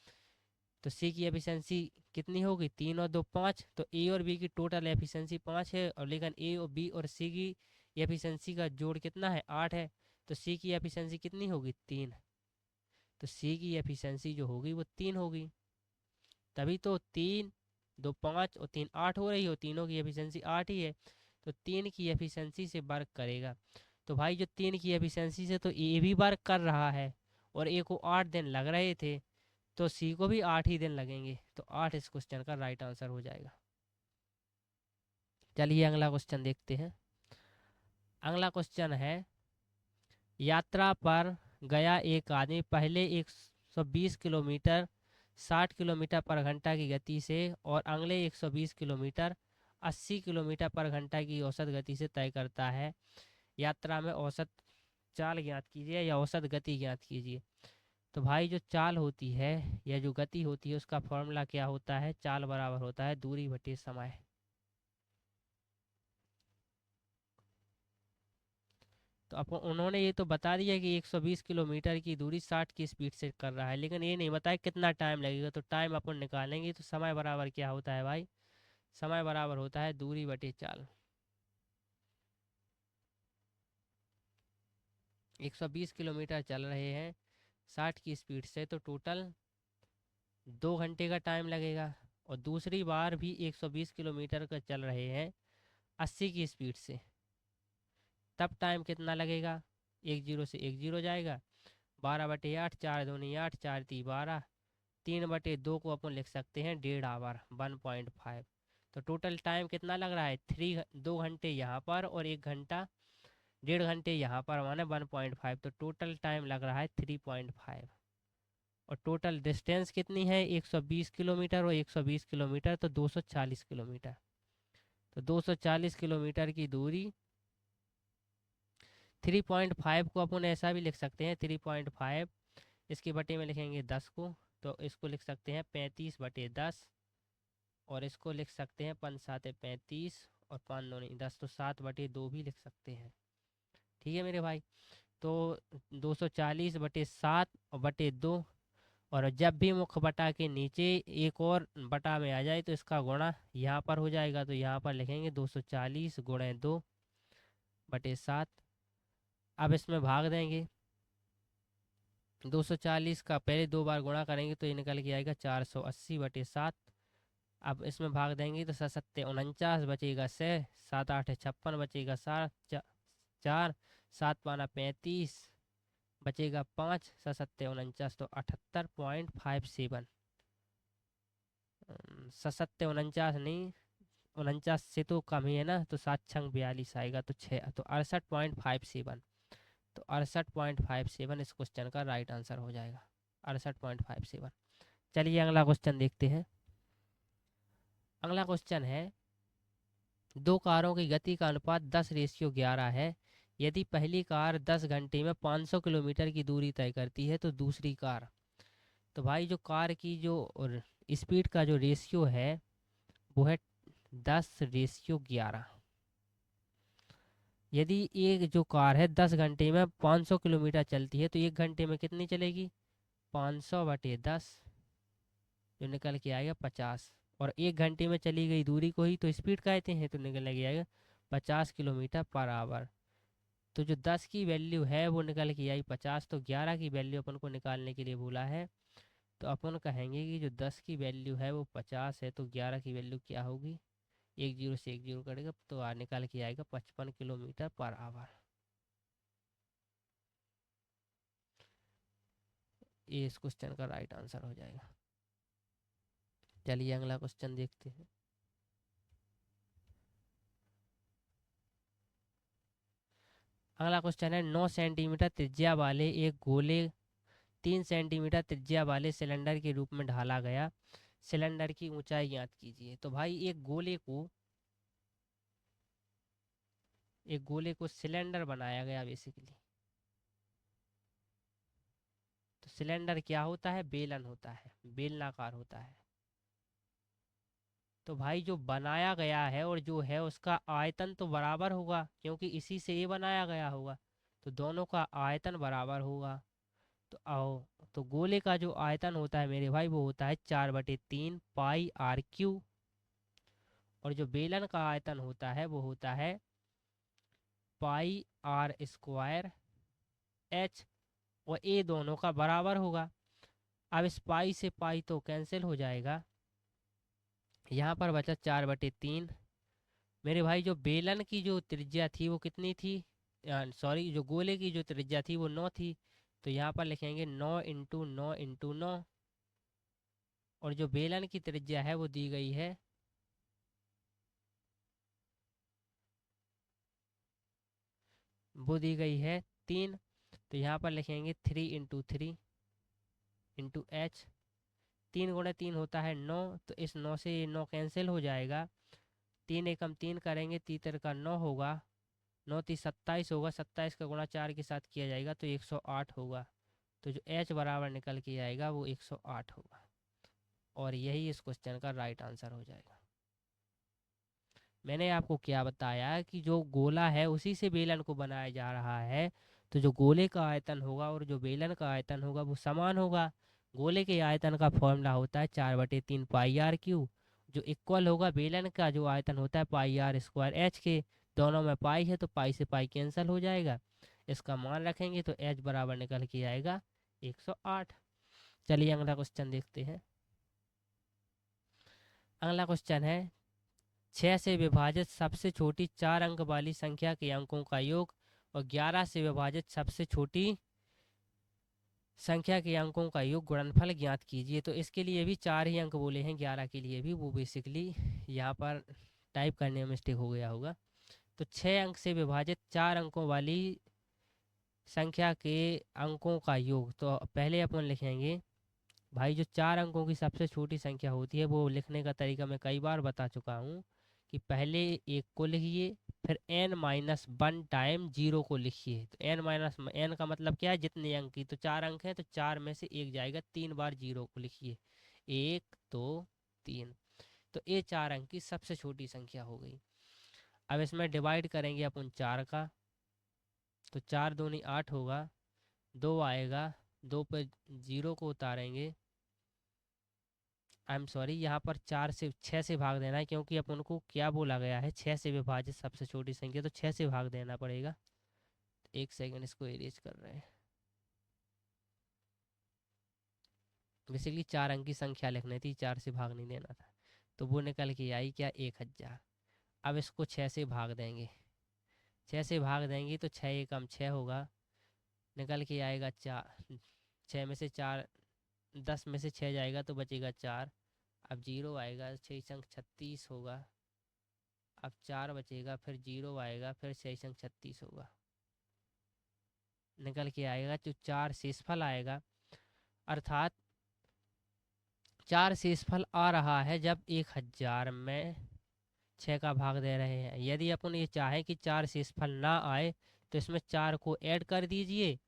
तो सी की एफिशिएंसी कितनी होगी 3 और 2 5, तो ए और बी की टोटल एफिशिएंसी 5 है, और लेकिन ए और बी और सी की एफिशिएंसी का जोड़ कितना है 8 है, तो सी की एफिशिएंसी कितनी होगी 3, तो सी की एफिशिएंसी जो होगी वो 3 होगी, तभी तो 3 2 5 और 3 8 हो रही हो, तीनों की एफिशिएंसी 8 ही है, तो 3 की एफिशिएंसी से वर्क करेगा। तो भाई जो 3 की एफिशिएंसी से तो ए भी वर्क कर रहा है, और ए को 8 दिन लग रहे थे, तो सी को भी 8 ही दिन लगेंगे, तो 8 इस क्वेश्चन का राइट आंसर हो जाएगा। चलिए अगला क्वेश्चन देखते हैं। अगला क्वेश्चन है, यात्रा पर गया एक आदमी पहले 120 किलोमीटर 60 किलोमीटर पर घंटा की गति से और अगले 120 किलोमीटर 80 किलोमीटर पर घंटा की औसत गति से तय करता है। यात्रा में औसत चाल ज्ञात कीजिए या औसत गति ज्ञात कीजिए। तो भाई जो चाल होती है या जो गति होती है उसका फॉर्मूला क्या होता है, चाल बराबर होता है दूरी बटे समय। तो अब उन्होंने ये तो बता दिया कि 120 किलोमीटर की दूरी 60 की स्पीड से कर रहा है, लेकिन ये नहीं बताया कितना टाइम लगेगा। तो टाइम अपन निकालेंगे तो समय बराबर क्या होता है भाई, समय बराबर होता है दूरी बटे चाल। 120 किलोमीटर चल रहे हैं 60 की स्पीड से, तो टोटल 2 घंटे का टाइम लगेगा, और दूसरी बार भी 120 किलोमीटर का चल रहे हैं 80 की स्पीड से, तब टाइम कितना लगेगा, 10 से 10 जाएगा, 12/8, 4 दूनी 8, 4 ती 12, 3/2 को अपन लिख सकते हैं 1.5 आवर 1.5। तो टोटल टाइम कितना लग रहा है 2 घंटे यहाँ पर और 1 घंटा 1.5 घंटे यहाँ पर, माने 1.5, तो टोटल टाइम लग रहा है 3.5। और टोटल डिस्टेंस कितनी है 120 किलोमीटर, और 120 किलोमीटर तो 240 किलोमीटर। तो 240 किलोमीटर की दूरी 3.5 को अपन ऐसा भी लिख सकते हैं, 3.5 इसके बटे में लिखेंगे 10 को, तो इसको लिख सकते हैं 35/10, और इसको लिख सकते हैं 5×7 = 35 और 5×9 = 10, तो 7/2 भी लिख सकते हैं। ठीक है मेरे भाई, तो 240/7 और बटे 2, और जब भी मुख्य बटा के नीचे एक और बटा में आ जाए तो इसका गुणा यहाँ पर हो जाएगा, तो यहाँ पर लिखेंगे 240 × 2/7। अब इसमें भाग देंगे, 240 का पहले 2 बार गुणा करेंगे तो ये निकल के आएगा 480/7। अब इसमें भाग देंगे तो 7×7 = 49 बचेगा, 6×7 = 56 बचेगा, 4 7×5 = 35 बचेगा, 5 7×7 = 49, तो 78.57। 7×7 नहीं, 49 से तो कम ही है ना, तो 7×6 = 42 आएगा, तो 6 तो 68.57। तो 68.57 इस क्वेश्चन का राइट आंसर हो जाएगा, 68.57। चलिए अगला क्वेश्चन देखते हैं। अगला क्वेश्चन है, दो कारों की गति का अनुपात 10:11 है। यदि पहली कार 10 घंटे में 500 किलोमीटर की दूरी तय करती है तो दूसरी कार, तो भाई जो कार की जो स्पीड का जो रेशियो है वो है 10:11। यदि एक जो कार है 10 घंटे में 500 किलोमीटर चलती है तो 1 घंटे में कितनी चलेगी, 500/10, जो निकल के आएगा 50। और 1 घंटे में चली गई दूरी को ही तो स्पीड कहते हैं, तो निकल के आएगा 50 किलोमीटर/आवर। तो जो 10 की वैल्यू है वो निकल के आई 50, तो 11 की वैल्यू अपन को निकालने के लिए बोला है। तो अपन कहेंगे कि जो 10 की वैल्यू है वो 50 है, तो 11 की वैल्यू क्या होगी, 1 0 से 1 0 कटेगा तो निकाल के आएगा 55 किलोमीटर/आवर। ये इस क्वेश्चन का राइट आंसर हो जाएगा। चलिए अगला क्वेश्चन देखते हैं। अगला क्वेश्चन है, 9 सेंटीमीटर त्रिज्या वाले एक गोले 3 सेंटीमीटर त्रिज्या वाले सिलेंडर के रूप में ढाला गया, सिलेंडर की ऊंचाई ज्ञात कीजिए। तो भाई एक गोले को सिलेंडर बनाया गया बेसिकली। तो सिलेंडर क्या होता है, बेलन होता है, बेलनाकार होता है। तो भाई जो बनाया गया है और जो है उसका आयतन तो बराबर होगा, क्योंकि इसी से ये बनाया गया होगा, तो दोनों का आयतन बराबर होगा। तो आओ, तो गोले का जो आयतन होता है मेरे भाई वो होता है 4/3 पाई r3, और जो बेलन का आयतन होता है वो होता है πr²h, और ये दोनों का बराबर होगा। अब इस पाई से पाई तो कैंसिल हो जाएगा, यहाँ पर बचा 4/3। मेरे भाई जो बेलन की जो त्रिज्या थी वो कितनी थी, सॉरी जो गोले की जो त्रिज्या थी वो 9 थी, तो यहाँ पर लिखेंगे 9 × 9 × 9, और जो बेलन की त्रिज्या है वो दी गई है, वो दी गई है 3, तो यहाँ पर लिखेंगे 3 × 3 × h। 3 × 3 होता है 9, तो इस 9 से ये 9 कैंसिल हो जाएगा, 3 एकम 3 करेंगे, 3 का 9 होगा, 9×3 = 27 होगा, 27 का गुणा 4 के साथ किया जाएगा तो 108 होगा। तो जो h बराबर निकल के आएगा वो 108 होगा, और यही इस क्वेश्चन का राइट आंसर हो जाएगा। मैंने आपको क्या बताया कि जो गोला है उसी से बेलन को बनाया जा रहा है, तो जो गोले का आयतन होगा और जो बेलन का आयतन होगा वो समान होगा। गोले के आयतन का फॉर्मूला होता है 4/3 पाई r3, जो इक्वल होगा बेलन का जो आयतन होता है πr² h के। दोनों में पाई है तो पाई से पाई कैंसिल हो जाएगा, इसका मान रखेंगे तो h बराबर निकल के आएगा 108। चलिए अगला क्वेश्चन देखते हैं। अगला क्वेश्चन है, 6 से विभाजित सबसे छोटी 4 अंक वाली संख्या के अंकों का योग और 11 से विभाजित सबसे छोटी संख्या के अंकों का योग गुणनफल ज्ञात कीजिए। तो इसके लिए भी 4 ही अंक बोले हैं, 11 के लिए भी, वो बेसिकली यहाँ पर टाइप करने में मिस्टेक हो गया होगा। तो 6 अंक से विभाजित 4 अंकों वाली संख्या के अंकों का योग, तो पहले अपन लिखेंगे भाई जो 4 अंकों की सबसे छोटी संख्या होती है वो लिखने का तरीका मैं कई बार बता चुका हूँ कि पहले 1 को लिखिए, फिर n-1 टाइम 0 को लिखिए। तो n का मतलब क्या है, जितने अंक की, तो 4 अंक हैं तो 4 में से 1 जाएगा, 3 बार 0 को लिखिए, 1 2 3। तो ये 4 अंक की सबसे छोटी संख्या हो गई। अब इसमें डिवाइड करेंगे अपन 4 का, तो 4 दूनी 8 होगा, 2 आएगा, 2 पे 0 को उतारेंगे, आई एम सॉरी, यहाँ पर 4 से 6 से भाग देना है, क्योंकि अपन को क्या बोला गया है, 6 से विभाजित सबसे छोटी संख्या, तो 6 से भाग देना पड़ेगा। एक सेकंड, इसको इरेज कर रहे हैं। बेसिकली 4 अंक की संख्या लिखनी थी, 4 से भाग नहीं देना था, तो वो निकल के आई क्या, 1000। अब इसको 6 से भाग देंगे, 6 से भाग देंगे तो 6 एकम 6 होगा, निकल के आएगा 4, 6 में से 4, 10 में से 6 जाएगा तो बचेगा 4। अब 0 आएगा, 6 संग 36 होगा, अब 4 बचेगा, फिर 0 आएगा, फिर 6 संग 36 होगा, निकल के आएगा जो 4 शेषफल आएगा, अर्थात 4 शेषफल आ रहा है जब 1000 में 6 का भाग दे रहे हैं। यदि अपन ये चाहें कि 4 शेषफल ना आए तो इसमें 4 को ऐड कर दीजिए,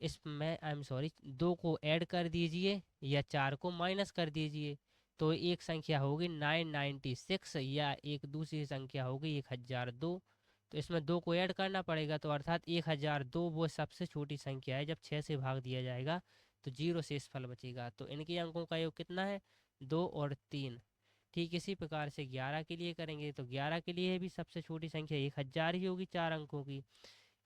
इसमें आई एम सॉरी 2 को ऐड कर दीजिए या 4 को माइनस कर दीजिए, तो एक संख्या होगी 996 या एक दूसरी संख्या होगी 1002। तो इसमें 2 को ऐड करना पड़ेगा, तो अर्थात 1002 वो सबसे छोटी संख्या है जब 6 से भाग दिया जाएगा तो 0 शेषफल बचेगा। तो इनके अंकों का योग कितना है, 2 और 3। ठीक इसी प्रकार से 11 के लिए करेंगे, तो 11 के लिए भी सबसे छोटी संख्या 1000 ही होगी 4 अंकों की।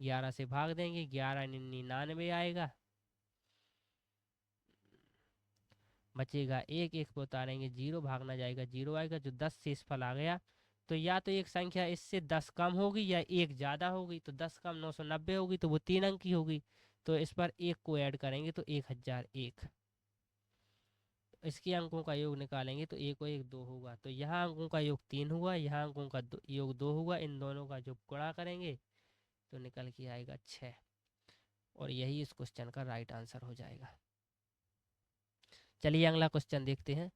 11 से भाग देंगे, 11-99 आएगा, बचेगा 1, 1 पे उतारेंगे 0, भागना जाएगा 0 आएगा, जो 10 शेषफल आ गया। तो या तो एक संख्या इससे 10 कम होगी या 1 ज़्यादा होगी, तो 10 कम 990 होगी, तो वो 3 अंक की होगी। तो इस पर 1 को ऐड करेंगे तो 1001। इसके अंकों का योग निकालेंगे तो 1 और 1 2 होगा, तो यहाँ अंकों का योग 3 हुआ, यहाँ अंकों का योग 2 हुआ, इन दोनों का जो गुणा करेंगे तो निकल के आएगा 6, और यही इस क्वेश्चन का राइट आंसर हो जाएगा। चलिए अगला क्वेश्चन देखते हैं।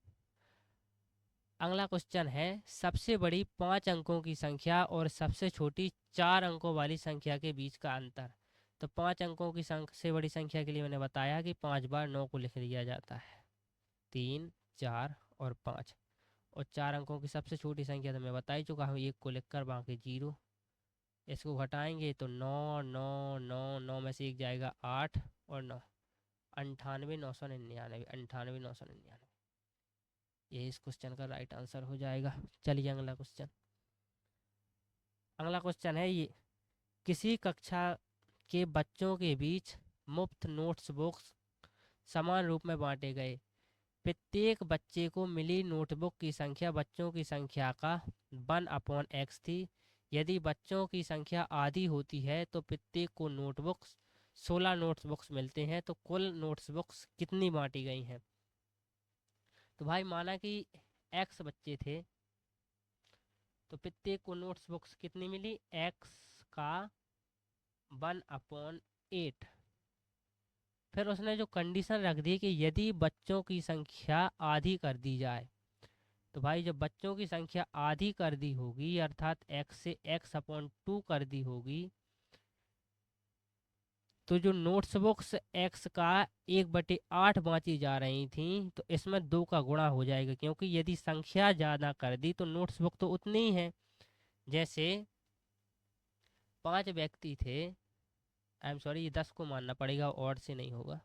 अगला क्वेश्चन है, सबसे बड़ी 5 अंकों की संख्या और सबसे छोटी 4 अंकों वाली संख्या के बीच का अंतर। तो 5 अंकों की सबसे बड़ी संख्या के लिए मैंने बताया कि 5 बार 9 को लिख दिया जाता है, 3 4 और 5। और 4 अंकों की सबसे छोटी संख्या तो मैं बता ही चुका हूँ, 1 को लिखकर बाकी 0। इसको घटाएंगे तो 9 9 9 9 में से 1 जाएगा 8 और 9, 98,999, 98,999, यही इस क्वेश्चन का राइट आंसर हो जाएगा। चलिए अगला क्वेश्चन। अगला क्वेश्चन है ये, किसी कक्षा के बच्चों के बीच मुफ्त नोट्स बुक्स समान रूप में बांटे गए। प्रत्येक बच्चे को मिली नोटबुक की संख्या बच्चों की संख्या का 1/x थी। यदि बच्चों की संख्या आधी होती है तो प्रत्येक को नोटबुक्स 16 नोट्स बुक्स मिलते हैं, तो कुल नोट्स बुक्स कितनी बांटी गई हैं। तो भाई माना कि x बच्चे थे, तो प्रत्येक को नोट्स बुक्स कितनी मिली, x का 1/8। फिर उसने जो कंडीशन रख दी कि यदि बच्चों की संख्या आधी कर दी जाए, तो भाई जब बच्चों की संख्या आधी कर दी होगी अर्थात x से x/2 कर दी होगी, तो जो नोट्स बुक्स x का 1/8 बाँची जा रही थी तो इसमें 2 का गुणा हो जाएगा, क्योंकि यदि संख्या ज़्यादा कर दी तो नोट्स बुक तो उतनी ही है। जैसे 5 व्यक्ति थे, आई एम सॉरी ये 10 को मानना पड़ेगा, और से नहीं होगा।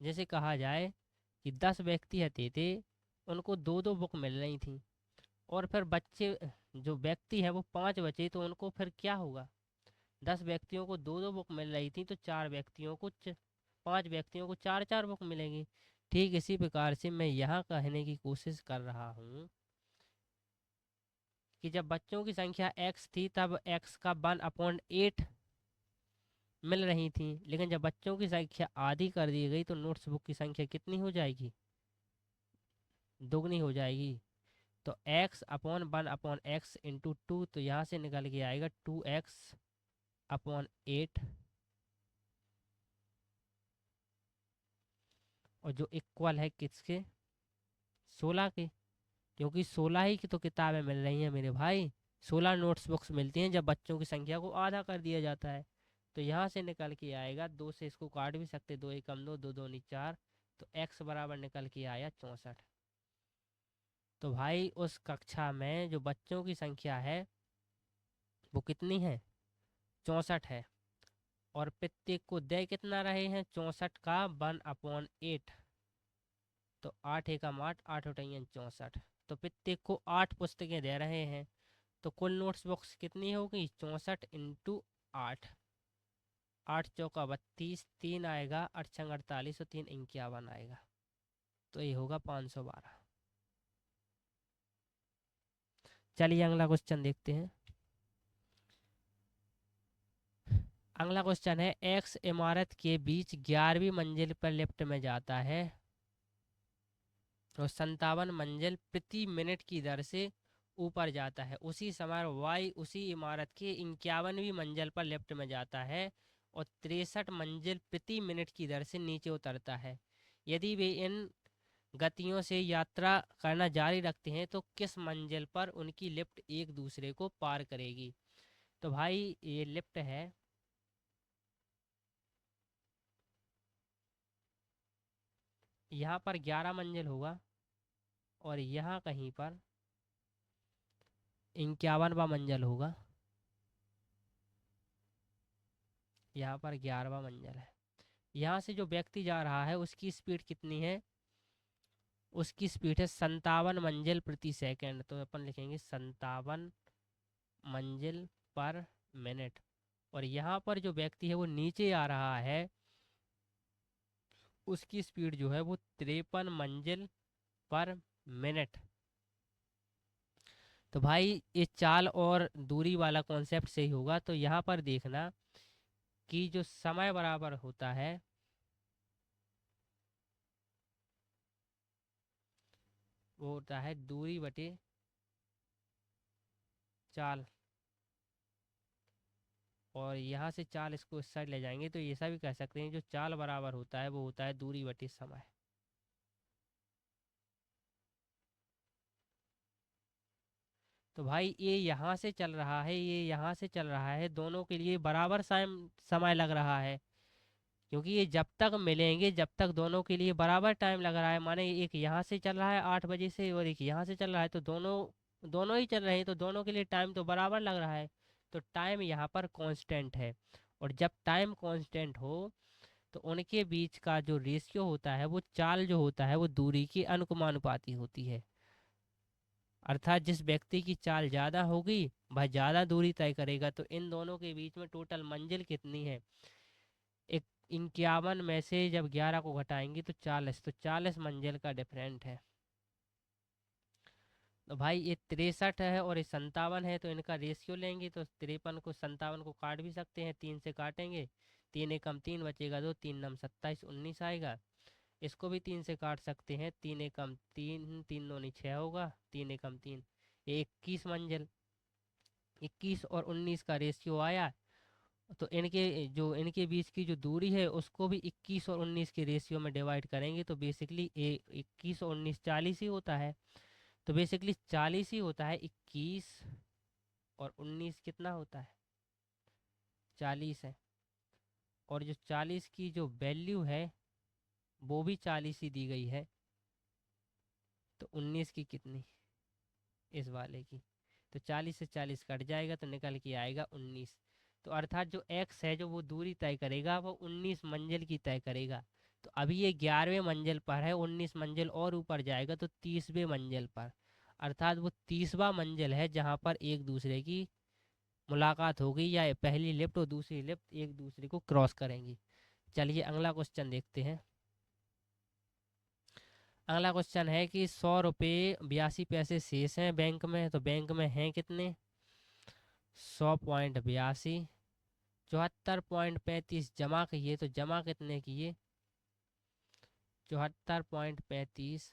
जैसे कहा जाए कि 10 व्यक्ति थे, उनको 2-2 बुक मिल रही थी, और फिर बच्चे जो व्यक्ति हैं वो 5 बचे, तो उनको फिर क्या होगा, 10 व्यक्तियों को 2-2 बुक मिल रही थी, तो 5 व्यक्तियों को 4-4 बुक मिलेंगी। ठीक इसी प्रकार से मैं यहाँ कहने की कोशिश कर रहा हूँ कि जब बच्चों की संख्या x थी तब x का 1/8 मिल रही थी, लेकिन जब बच्चों की संख्या आधी कर दी गई तो नोट्स बुक की संख्या कितनी हो जाएगी, दोगुनी हो जाएगी। तो x/1/x इंटू 2, तो यहाँ से निकल के आएगा 2x/8 और जो इक्वल है किसके, 16 के, क्योंकि 16 ही की तो किताबें मिल रही हैं मेरे भाई। 16 नोट्स बुक्स मिलती हैं जब बच्चों की संख्या को आधा कर दिया जाता है। तो यहाँ से निकल के आएगा, दो से इसको काट भी सकते, दो एकम दो, दो दूनी चार, तो x बराबर निकल के आया 64। तो भाई उस कक्षा में जो बच्चों की संख्या है वो कितनी है, 64 है। और प्रत्येक को दे कितना रहे हैं, 64 का 1/8। तो 8 एकम 8, 8 उठैया 64। तो प्रत्येक को 8 पुस्तकें दे रहे हैं। तो कुल नोट्स बुक्स कितनी होगी, 64 इंटू 8, 8 चौका 32, 3 आएगा 8 छंग 48 और 3 51 आएगा। तो ये होगा 512। चलिए अगला क्वेश्चन देखते हैं। अगला क्वेश्चन है, एक्स इमारत के बीच 11वीं मंजिल पर लिफ्ट में जाता है और 57 मंजिल प्रति मिनट की दर से ऊपर जाता है। उसी समय वाई उसी इमारत के 51वीं मंजिल पर लिफ्ट में जाता है और 63 मंजिल प्रति मिनट की दर से नीचे उतरता है। यदि वे इन गतियों से यात्रा करना जारी रखते हैं तो किस मंजिल पर उनकी लिफ्ट एक दूसरे को पार करेगी। तो भाई ये लिफ्ट है, यहाँ पर 11 मंजिल होगा और यहाँ कहीं पर 51वां मंजिल होगा। यहाँ पर 11वां मंजिल है। यहाँ से जो व्यक्ति जा रहा है उसकी स्पीड कितनी है, उसकी स्पीड है 57 मंजिल प्रति सेकंड। तो अपन लिखेंगे 57 मंजिल पर मिनट। और यहाँ पर जो व्यक्ति है वो नीचे आ रहा है, उसकी स्पीड जो है वो 53 मंजिल पर मिनट। तो भाई ये चाल और दूरी वाला कॉन्सेप्ट सही होगा। तो यहाँ पर देखना कि जो समय बराबर होता है वो होता है दूरी बटे चाल। और यहाँ से चाल इसको इस साइड ले जाएंगे तो ऐसा भी कह सकते हैं जो चाल बराबर होता है वो होता है दूरी बटे समय। तो भाई ये यहाँ से चल रहा है, ये यहाँ से चल रहा है, दोनों के लिए बराबर समय लग रहा है। क्योंकि ये जब तक मिलेंगे, जब तक दोनों के लिए बराबर टाइम लग रहा है, माने एक यहाँ से चल रहा है 8 बजे से और एक यहाँ से चल रहा है, तो दोनों दोनों ही चल रहे हैं तो दोनों के लिए टाइम तो बराबर लग रहा है। तो टाइम यहाँ पर कांस्टेंट है। और जब टाइम कांस्टेंट हो तो उनके बीच का जो रेशियो होता है वो चाल जो होता है वो दूरी की अनुकमानुपाती होती है। अर्थात जिस व्यक्ति की चाल ज़्यादा होगी वह ज़्यादा दूरी तय करेगा। तो इन दोनों के बीच में टोटल मंजिल कितनी है, एक 51 में से जब 11 को घटाएंगे तो 40, तो 40 मंजिल का डिफरेंट है। तो भाई ये 63 है और ये 57 है, तो इनका रेशियो लेंगे तो 53 को 57 को काट भी सकते हैं, 3 से काटेंगे, 3 एकम 3 बचेगा, दो 3 नम 27, 19 आएगा। इसको भी 3 से काट सकते हैं, 3 एकम 3, 3 दूनी 6 होगा, 3 एकम 3, ये 21 मंजिल। 21 और 19 का रेशियो आया। तो इनके बीच की जो दूरी है उसको भी 21 और 19 के रेशियो में डिवाइड करेंगे तो बेसिकली 21 और 19 40 ही होता है। तो बेसिकली 40 ही होता है, 21 और 19 कितना होता है, 40 है। और जो 40 की जो वैल्यू है वो भी 40 ही दी गई है। तो 19 की कितनी, इस वाले की, तो 40 से 40 कट जाएगा तो निकल के आएगा 19। तो अर्थात जो x है जो वो दूरी तय करेगा वो 19 मंजिल की तय करेगा। तो अभी ये 11वें मंजिल पर है, 19 मंजिल और ऊपर जाएगा तो 30वें मंजिल पर, अर्थात वो 30वां मंजिल है जहाँ पर एक दूसरे की मुलाकात होगी या पहली लिफ्ट और दूसरी लिफ्ट एक दूसरे को क्रॉस करेंगी। चलिए अगला क्वेश्चन देखते हैं। अगला क्वेश्चन है कि 100 रुपये 82 पैसे शेष हैं बैंक में, तो बैंक में हैं कितने, 100.82। 74.35 जमा किए, तो जमा कितने किए, 74.35।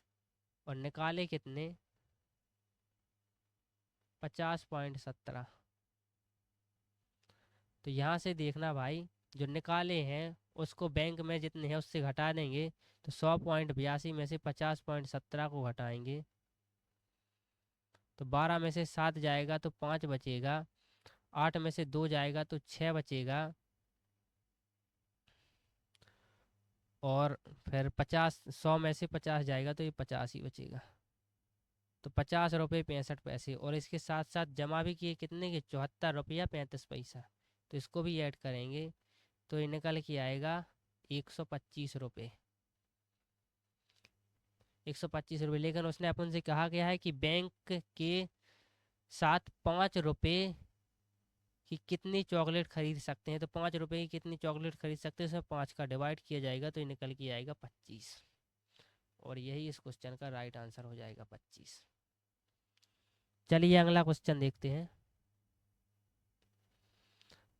और निकाले कितने, 50.17। तो यहाँ से देखना भाई, जो निकाले हैं उसको बैंक में जितने हैं उससे घटा देंगे तो 100.82 में से 50.17 को घटाएंगे तो 12 में से 7 जाएगा तो 5 बचेगा, 8 में से 2 जाएगा तो 6 बचेगा, और फिर 100 में से 50 जाएगा तो ये 50 ही बचेगा। तो 50 रुपये 65 पैसे, और इसके साथ साथ जमा भी किए कितने के, 74 रुपया 35 पैसा। तो इसको भी ऐड करेंगे तो ये निकल के आएगा 125 रुपये। 125 रुपये, लेकिन उसने अपन से कहा गया है कि बैंक के साथ 5 रुपये कि कितनी चॉकलेट खरीद सकते हैं। तो 5 रुपये की कितनी चॉकलेट खरीद सकते हैं, उसमें 5 का डिवाइड किया जाएगा तो ये निकल के आएगा 25, और यही इस क्वेश्चन का राइट आंसर हो जाएगा 25। चलिए अगला क्वेश्चन देखते हैं।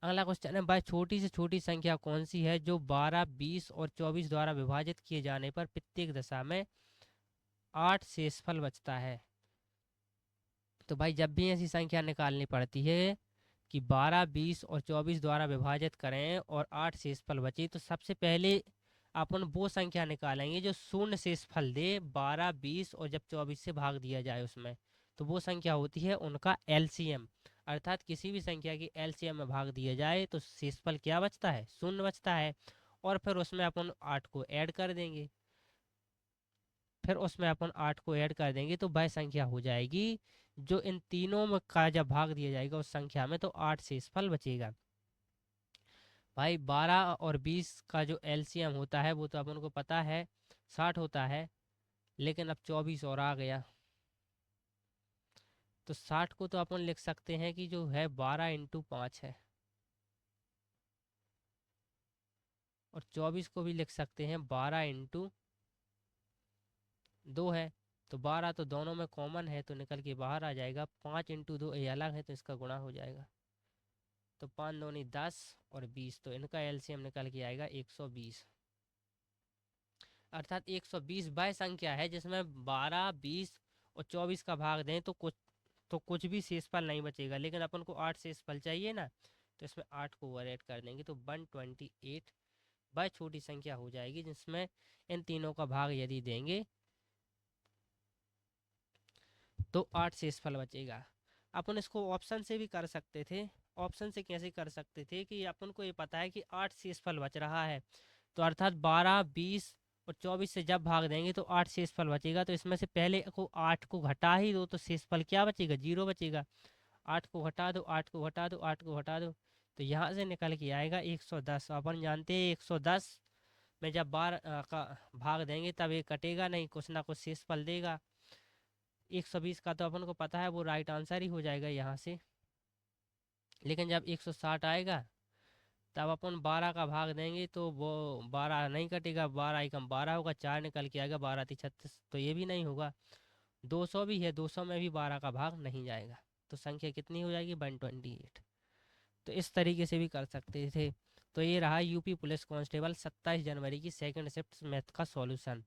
अगला क्वेश्चन है, भाई छोटी से छोटी संख्या कौन सी है जो 12, 20 और 24 द्वारा विभाजित किए जाने पर प्रत्येक दशा में 8 शेषफल बचता है। तो भाई जब भी ऐसी संख्या निकालनी पड़ती है कि 12, 20 और 24 द्वारा विभाजित करें और 8 शेषफल बचे, तो सबसे पहले अपन वो संख्या निकालेंगे जो शून्य शेषफल दे 12, 20 और जब 24 से भाग दिया जाए उसमें। तो वो संख्या होती है उनका एलसीएम, अर्थात किसी भी संख्या की एलसीएम में भाग दिया जाए तो शेषफल क्या बचता है, शून्य बचता है। और फिर उसमें अपन 8 को ऐड कर देंगे, फिर उसमें अपन 8 को ऐड कर देंगे तो वह संख्या हो जाएगी जो इन तीनों में का जब भाग दिया जाएगा उस संख्या में, तो 8 शेषफल बचेगा। भाई 12 और 20 का जो एलसीएम होता है वो तो अपन को पता है 60 होता है, लेकिन अब 24 और आ गया तो 60 को तो अपन लिख सकते हैं कि जो है 12 × 5 है, और 24 को भी लिख सकते हैं 12 × 2 है। तो 12 तो दोनों में कॉमन है तो निकल के बाहर आ जाएगा, 5 × 2 ये अलग है तो इसका गुणा हो जाएगा। तो 5 दूनी 10 और 20, तो इनका एलसीएम निकल के आएगा 120। अर्थात 120 वह संख्या है जिसमें 12, 20 और 24 का भाग दें तो कुछ भी शेषफल नहीं बचेगा, लेकिन अपन को 8 शेषफल चाहिए ना, तो इसमें 8 को ओवर ऐड कर देंगे तो 128 वह छोटी संख्या हो जाएगी जिसमें इन तीनों का भाग यदि देंगे तो 8 शेषफल बचेगा। अपन इसको ऑप्शन से भी कर सकते थे। ऑप्शन से कैसे कर सकते थे कि अपन को ये पता है कि 8 शेषफल बच रहा है, तो अर्थात 12, 20 और 24 से जब भाग देंगे तो 8 शेषफल बचेगा। तो इसमें से पहले को 8 को घटा ही दो तो शेषफल क्या बचेगा, 0 बचेगा। 8 को घटा दो, 8 को घटा दो, 8 को घटा दो, तो यहाँ से निकल के आएगा 110। अपन जानते हैं 110 में जब 12 का भाग देंगे तब ये कटेगा नहीं, कुछ ना कुछ शेषफल देगा। 120 का तो अपन को पता है वो राइट आंसर ही हो जाएगा यहाँ से। लेकिन जब 160 आएगा तब अपन 12 का भाग देंगे तो वो 12 नहीं कटेगा, 12 एकम 12 होगा, 4 निकल के आएगा, 12 × 36, तो ये भी नहीं होगा। 200 भी है, 200 में भी 12 का भाग नहीं जाएगा, तो संख्या कितनी हो जाएगी, 128। तो इस तरीके से भी कर सकते थे। तो ये रहा यूपी पुलिस कांस्टेबल 27 जनवरी की सेकंड शिफ्ट मैथ का सॉल्यूशन।